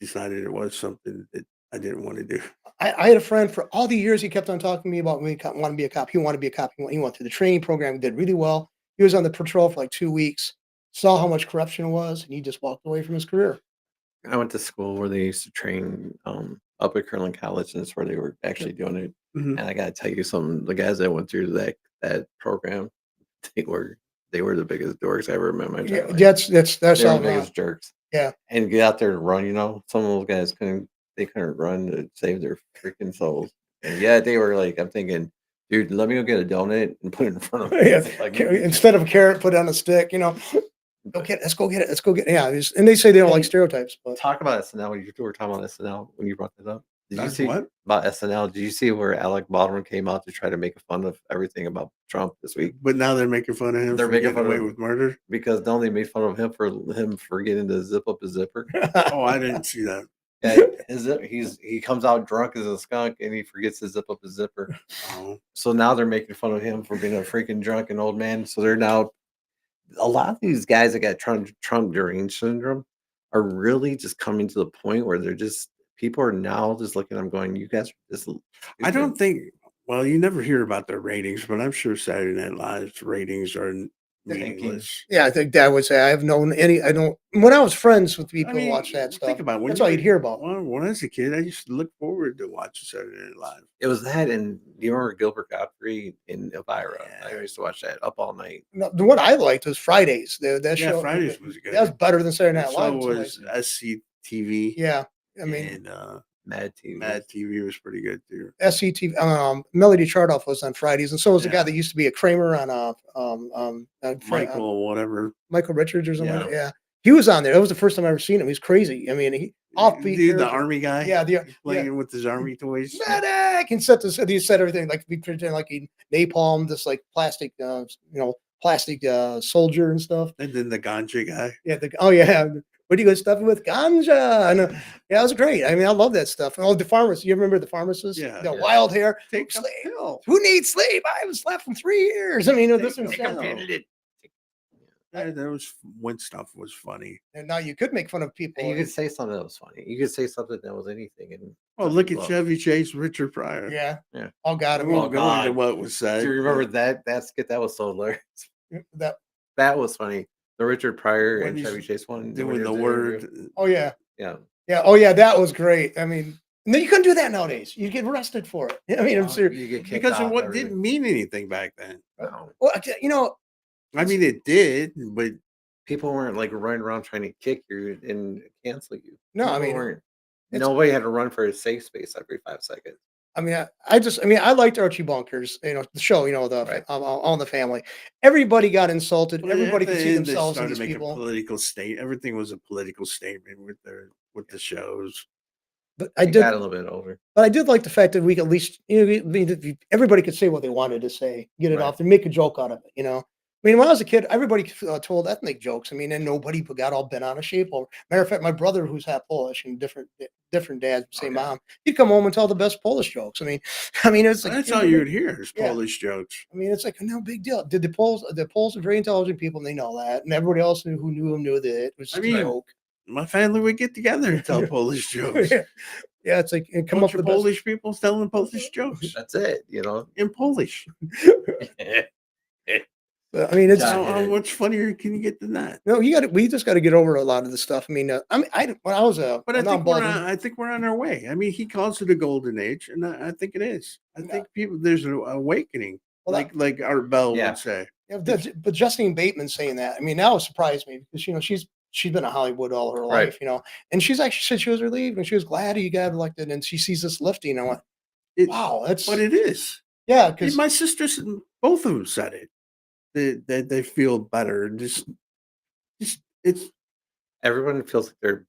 decided it was something that I didn't want to do. I had a friend for all the years he kept on talking to me about when he wanted to be a cop. He wanted to be a cop. He went through the training program. He did really well. He was on the patrol for like 2 weeks. Saw how much corruption was, and he just walked away from his career. I went to school where they used to train up at Curlin College, and that's where they were actually doing it. Mhm. And I got to tell you, the guys that went through that program, they were the biggest dorks I ever met in my Yeah, entire life. that's They were all. the biggest jerks. Yeah. And get out there and run. Some of those guys couldn't run to save their freaking souls. And yeah, they were like, I'm thinking, dude, let me go get a donut and put it in front of me. Yeah, Like, instead of a carrot, put it on a stick. Okay, let's go get it. Let's go get it. Yeah, and they say they don't like stereotypes, but talk about SNL. When you were talking about SNL when you brought that up. Did you That's see what? about SNL? Did you see where Alec Baldwin came out to try to make fun of everything about Trump this week? But now they're making fun of him They're for making getting fun of away him. with murder. Because don't they made fun of him for forgetting to zip up his zipper? Oh, I didn't see that. Yeah, he comes out drunk as a skunk and he forgets to zip up his zipper. Oh. So now they're making fun of him for being a freaking drunken old man. So they're now a lot of these guys that got Trump deranged syndrome are really just coming to the point where they're just people are now just looking at them going, you guys are just I don't think. Well, you never hear about their ratings, but I'm sure Saturday Night Live's ratings are meaningless. yeah, I think that would say I have known any. I don't. When I was friends with people who watch that stuff, Think about that's all you'd hear about. When I was a kid, I used to look forward to watching Saturday Night Live. It was that, and you remember Gilbert Godfrey in Elvira? Yeah. I used to watch that up all night. No, the one I liked was Fridays. That show. Fridays was good. That was better than Saturday Night So Live. was SCTV. Yeah, I mean, and Mad TV. Mad TV was pretty good too. SCTV. Melody Chardoff was on Fridays, and so was the guy Yeah. that used to be a Kramer on Michael Richards or something. Yeah. Yeah, he was on there. That was the first time I ever seen him. He's crazy. I mean, he offbeat. Dude, the character. army guy. Yeah, playing with his army toys. medic and he said everything like we pretend like he napalmed this like plastic soldier and stuff. And then the ganja guy. Yeah, what do you go stuffing with ganja? And yeah, it was great. I mean, I love that stuff. And the pharmacist, you remember the pharmacist? Yeah, the yeah. wild hair. Take Sleep. a pill. Who needs sleep? I haven't slept in 3 years. I mean, this Take and a that. pill. That was when stuff was funny. And now you could make fun of people. And you and- could say something that was funny. You could say something that was anything, and Oh, cut look at people off. Chevy Chase, Richard Pryor. yeah. Yeah. Oh God. I I mean, won't go into God. what was said. Do you remember that skit? That was so hilarious. that. That was funny. The Richard Pryor When and he's Chevy Chase one. when doing he the was word. interview. Oh yeah. Yeah. Yeah. Oh yeah. That was great. I mean, no, you couldn't do that nowadays. You get arrested for it. I mean, I'm serious. You get kicked Because off. what everything. didn't mean anything back then. No. Well, you know, I mean, it did, but People weren't like running around trying to kick you and cancel you. No, I People mean, weren't. it's- Nobody had to run for a safe space every 5 seconds. I mean, I mean, I liked Archie Bunkers, the show, the Right. All in the Family. Everybody got insulted. Well, Everybody at the could see end, themselves they in started these making people. political state. Everything was a political statement with the shows. But I I did, got a little bit over. but I did like the fact that we could at least, everybody could say what they wanted to say, get it Right. off, and make a joke out of it. I mean, when I was a kid, everybody told ethnic jokes. I mean, and nobody got all bent out of shape. Or matter of fact, my brother, who's half Polish and different dads, same Okay. mom, he'd come home and tell the best Polish jokes. I mean, it's like That's all you would hear is Yeah. Polish jokes. I mean, it's like no big deal. Did the Poles are very intelligent people, and they know that, and everybody else who knew them knew that it was I a mean, joke. My family would get together and tell Polish jokes. Yeah, it's like and come Bunch up of with the best. Polish people telling Polish jokes That's it. in Polish. I mean, it's Yeah. How much funnier can you get than that? no, we just got to get over a lot of the stuff. I mean, when I was But I now I'm think we're bald, on, I think we're on our way. I mean, he calls it a golden age, and I think it is. I Yeah. think there's an awakening, Well, like Art Bell Yeah. would say. yeah, but Justine Bateman saying that, I mean, now it surprised me because she's been in Hollywood all her Right. life, and she's actually said she was relieved and she was glad he got elected, and she sees this lifting. I went, It- wow, that's But it is. yeah, I mean, because my sisters, both of them said it. That they feel better. Just it's Everyone feels like they're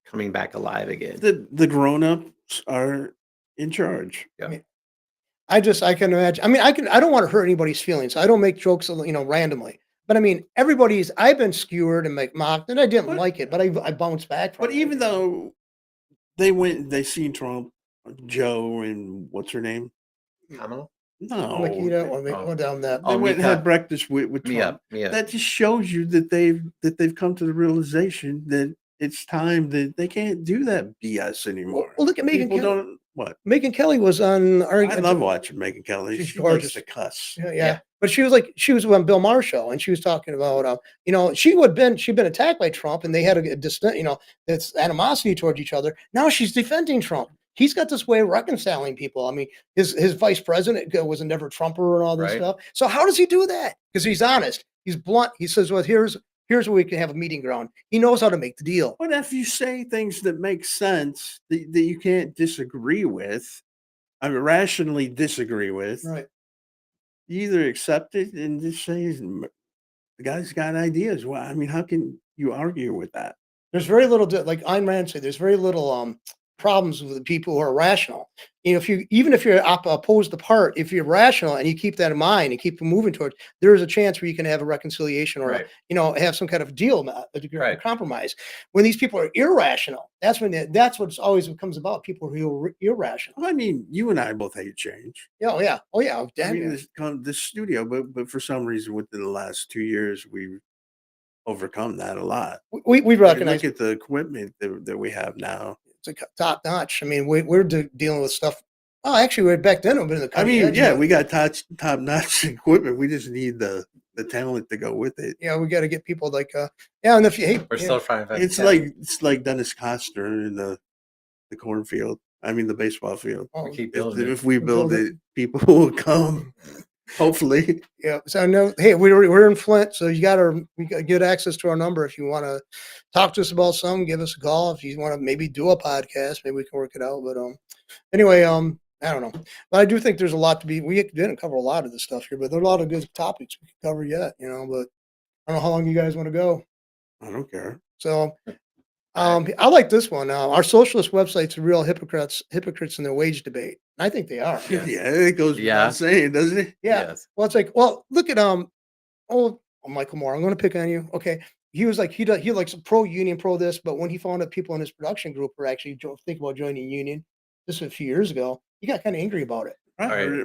coming back alive again. the grown ups are in charge. I can imagine. I mean, I don't want to hurt anybody's feelings. I don't make jokes, randomly. But I mean, I've been skewered and mocked, and I didn't But- like it, but I bounced back from But it. even though they seen Trump, Joe, and what's her name? Kamala? No, Makita or Oh. go down that. they Oh, went and had Mika. breakfast with Me Trump. up. Me up. That just shows you that they've come to the realization that it's time that they can't do that BS anymore. Well, look at Megyn People Kelly. don't what. Megyn Kelly was on. I love watching Megyn Kelly. She's She likes gorgeous. to cuss. Yeah. Yeah. But she was on Bill Maher's show, and she was talking about, she'd been attacked by Trump, and they had a distant, this animosity towards each other. Now she's defending Trump. He's got this way of reconciling people. I mean, his vice president was a never Trumper and all this Right. stuff. So how does he do that? Because he's honest. He's blunt. He says, well, here's where we can have a meeting ground. He knows how to make the deal. But if you say things that make sense that you can't disagree with, I mean, rationally disagree with, Right. you either accept it and just say the guy's got ideas. Well, I mean, how can you argue with that? There's very little, like Ayn Rand said, there's very little problems with the people who are rational. Even if you're opposed apart, if you're rational and you keep that in mind and keep moving towards, there is a chance where you can have a reconciliation or Right. have some kind of deal, a Right. compromise. When these people are irrational, that's what's always comes about. People who are irrational. Well, I mean, you and I both hate change. Yeah, oh yeah, I damn mean, yeah. this studio, but for some reason, within the last 2 years, we've overcome that a lot. We I mean, recognize look at the equipment that we have now. it's a top notch. I mean, we're dealing with stuff. Oh, actually, we're back then. We've been in the I cutting mean, edge, yeah, but- we got top notch equipment. We just need the talent to go with it. we got to get people like and if you hate We're still trying to find It's like Dennis Costner in the cornfield. I mean, the baseball field. we keep If, building. if we build build it, people will come. Hopefully, Yeah. So no, hey, we're in Flint, so we got good access to our number. If you want to talk to us about something, give us a call. If you want to maybe do a podcast, maybe we can work it out. But anyway, I don't know. But I do think there's a lot to be. We didn't cover a lot of this stuff here, but there are a lot of good topics we can cover yet. But I don't know how long you guys want to go. I don't care. So I like this one. Our socialist website's real hypocrites in their wage debate. I think they are. Yeah. Yeah, it goes Yeah. without saying, doesn't it? Yeah. Yes. Well, it's like, look at Michael Moore. I'm going to pick on you. Okay, he was like he likes pro union, pro this, but when he found out people in his production group were actually thinking about joining union, this was a few years ago, he got kind of angry about it.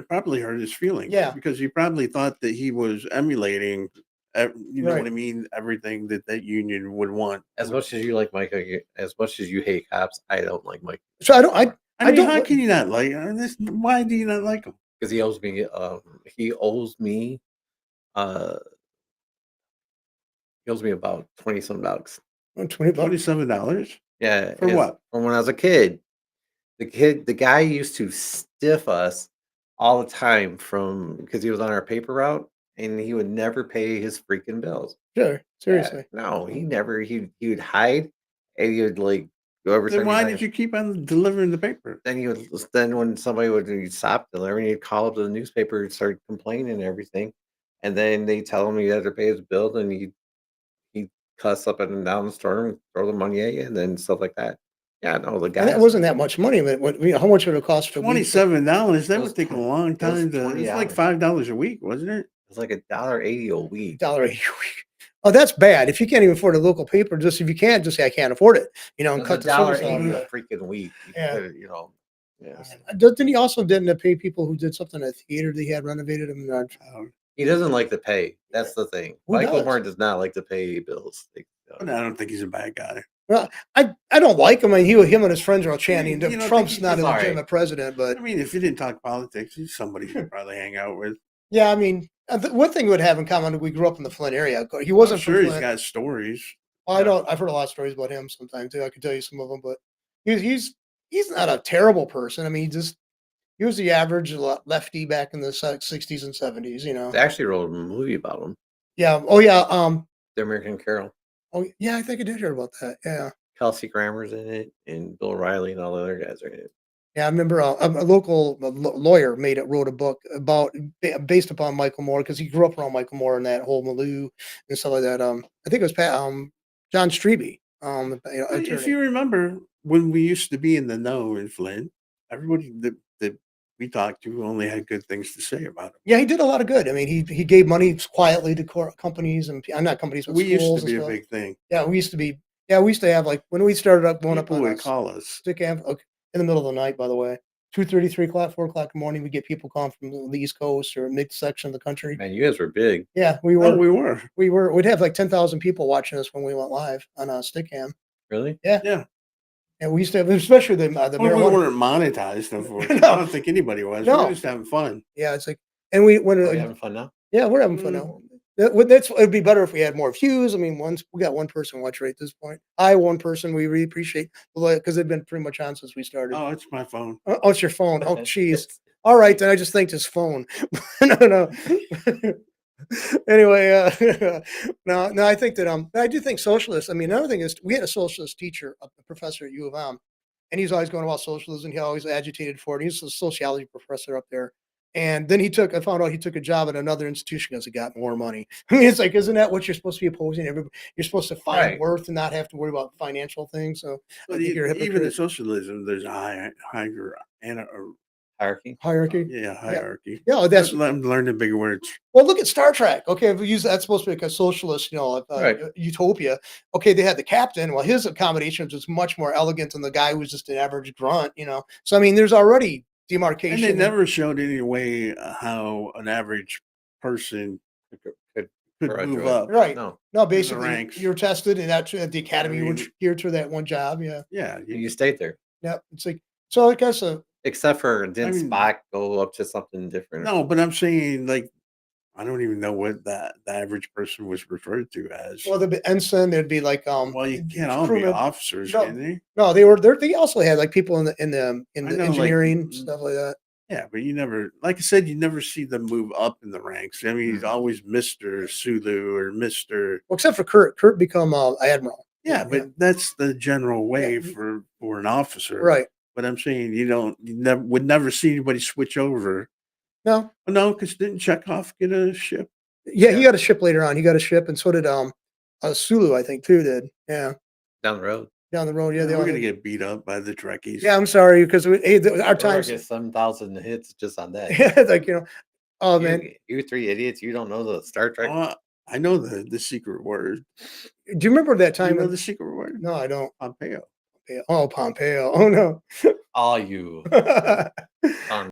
Probably hurt his feelings. Yeah. because he probably thought that he was emulating You know what I Right. mean? Everything that union would want. As much as you like Micah, as much as you hate cops, I don't like Mike So I don't. I I mean, don't. how can you not like this? Why do you not like him? because he owes me uh he owes me about 20 some bucks. $20. $27 Yeah, for it's what? from when I was a kid. The guy used to stiff us all the time from because he was on our paper route and he would never pay his freaking bills. Sure. Yeah, Seriously. no, he never he would hide and he would like go every Then time why did you keep on delivering the paper? then he would then when somebody would stop delivering, he'd call up the newspaper and start complaining and everything. And then they tell him he had to pay his bill and he cuss up and down the store and throw the money at you and then stuff like that. Yeah, no, the And that guys wasn't that much money. But how much would it cost for a week? $27. That It was would take a tw- long it was time to. It's like $20. $5 a week, wasn't it? It's like $1.80 a week. $1.80 a week. Oh, that's bad. If you can't even afford a local paper, just if you can't, just say I can't afford it. And It's cut the $1.80 service out of a it. freaking week. You Yeah. could, yes. Didn't he also didn't pay people who did something at a theater that he had renovated? He doesn't like to pay. That's the thing. Who Michael does? Moore does not like to pay bills. But I don't think he's a bad guy. Well, I don't like him. I mean, him and his friends are all chanting. You don't Trump's think not a he's all right? legitimate president, but I mean, if you didn't talk politics, he's somebody you'd probably hang out with. yeah, I mean, one thing we would have in common: we grew up in the Flint area. He I'm wasn't sure from he's Flint. got stories. Well, I don't. I've heard a lot of stories about him sometimes too. I could tell you some of them, but he's not a terrible person. I mean, he was the average lefty back in the '60s and '70s. They actually wrote a movie about him, Yeah. Oh yeah. The American Carol. Oh yeah. I think I did hear about that. Yeah. Kelsey Grammer's in it, and Bill Riley and all the other guys are in it. Yeah, I remember a local lawyer wrote a book about based upon Michael Moore because he grew up around Michael Moore and that whole Malou and stuff like that. I think it was John Strebe, Well, if attorney. you remember when we used to be in the know in Flint, everybody that we talked to only had good things to say about him. Yeah, he did a lot of good. I mean, he gave money quietly to companies and not companies, but We used schools to and be a stuff. big thing. Yeah, we used to be. Yeah, we used to have like when we started up going up People on would call us. Stick Amp in the middle of the night. By the way, 2:30, 3 o'clock, 4 o'clock in the morning, we get people calling from the East Coast or mid section of the country. Man, you guys were big. Yeah, we Oh, were. we were. We'd have like 10,000 people watching us when we went live on Stickam. Really? Yeah, Yeah. and we used to have, especially the Well, we marijuana. weren't monetized, unfortunately. No. I don't think anybody was. No. We were just having fun. Yeah, it's like, and we when Are we having fun now? yeah, we're having fun now. It'd be better if we had more views. I mean, we got one person watch rate at this point. One person. We really appreciate because they've been pretty much on since we started. Oh, it's my phone. Oh, it's your phone. Oh, jeez. All right, then I just thanked his phone. No. Anyway, no, I think that I do think socialists. I mean, another thing is we had a socialist teacher, a professor at U of M, and he's always going about socialism. He always agitated for it. He's a sociology professor up there. And then I found out he took a job at another institution because he got more money. I mean, it's like, isn't that what you're supposed to be opposing? Everybody, you're supposed to find Right. worth and not have to worry about financial things. So But I think you're a even in hypocrite. socialism, there's a Hierarchy? Hierarchy. hierarchy. Yeah, that's I'm learning bigger words. well. Look at Star Trek. Okay, if we use that's supposed to be like a socialist, Right. utopia. Okay, they had the captain. Well, his accommodations was much more elegant than the guy who was just an average grunt. So I mean, there's already And demarcation. they never showed any way how an average person Could could graduate. move up. Right. No. No, basically, ranks. you're tested, and that's at the academy. You mean- were geared to that one job. Yeah, Yeah. You stayed there. yeah. It's like so. I guess Except for didn't mean- Spock go up to something different? No, but I'm saying like I don't even know what the average person was referred to as. well, there'd be ensign. There'd be like Well, you can't all be crewmen. officers, No. can they? No, they were there. They also had like people in the I know, like, engineering stuff like that. Yeah, but you never, like I said, you never see them move up in the ranks. I mean, he's always Mr. Sulu or Mr. Well, except for Kurt. Kurt become admiral. Yeah, but that's the general way Yeah. for an officer. Right. But I'm saying you would never see anybody switch over. No. Well, no, because didn't Chekhov get a ship? Yeah, he got a ship later on. He got a ship, and so did Sulu, I think, too. Did Down the road. down the road? Yeah, they we're all gonna had- get beat up by the Trekkies. Yeah, I'm sorry because our We're gonna times. get 7,000 hits just on that. Yeah, like oh man, You three idiots, you don't know the Star Trek? Oh, I know the secret word. do you remember that Do you time? know the secret word? No, I don't. Pompeo. Oh, Pompeo. Oh no. All you. On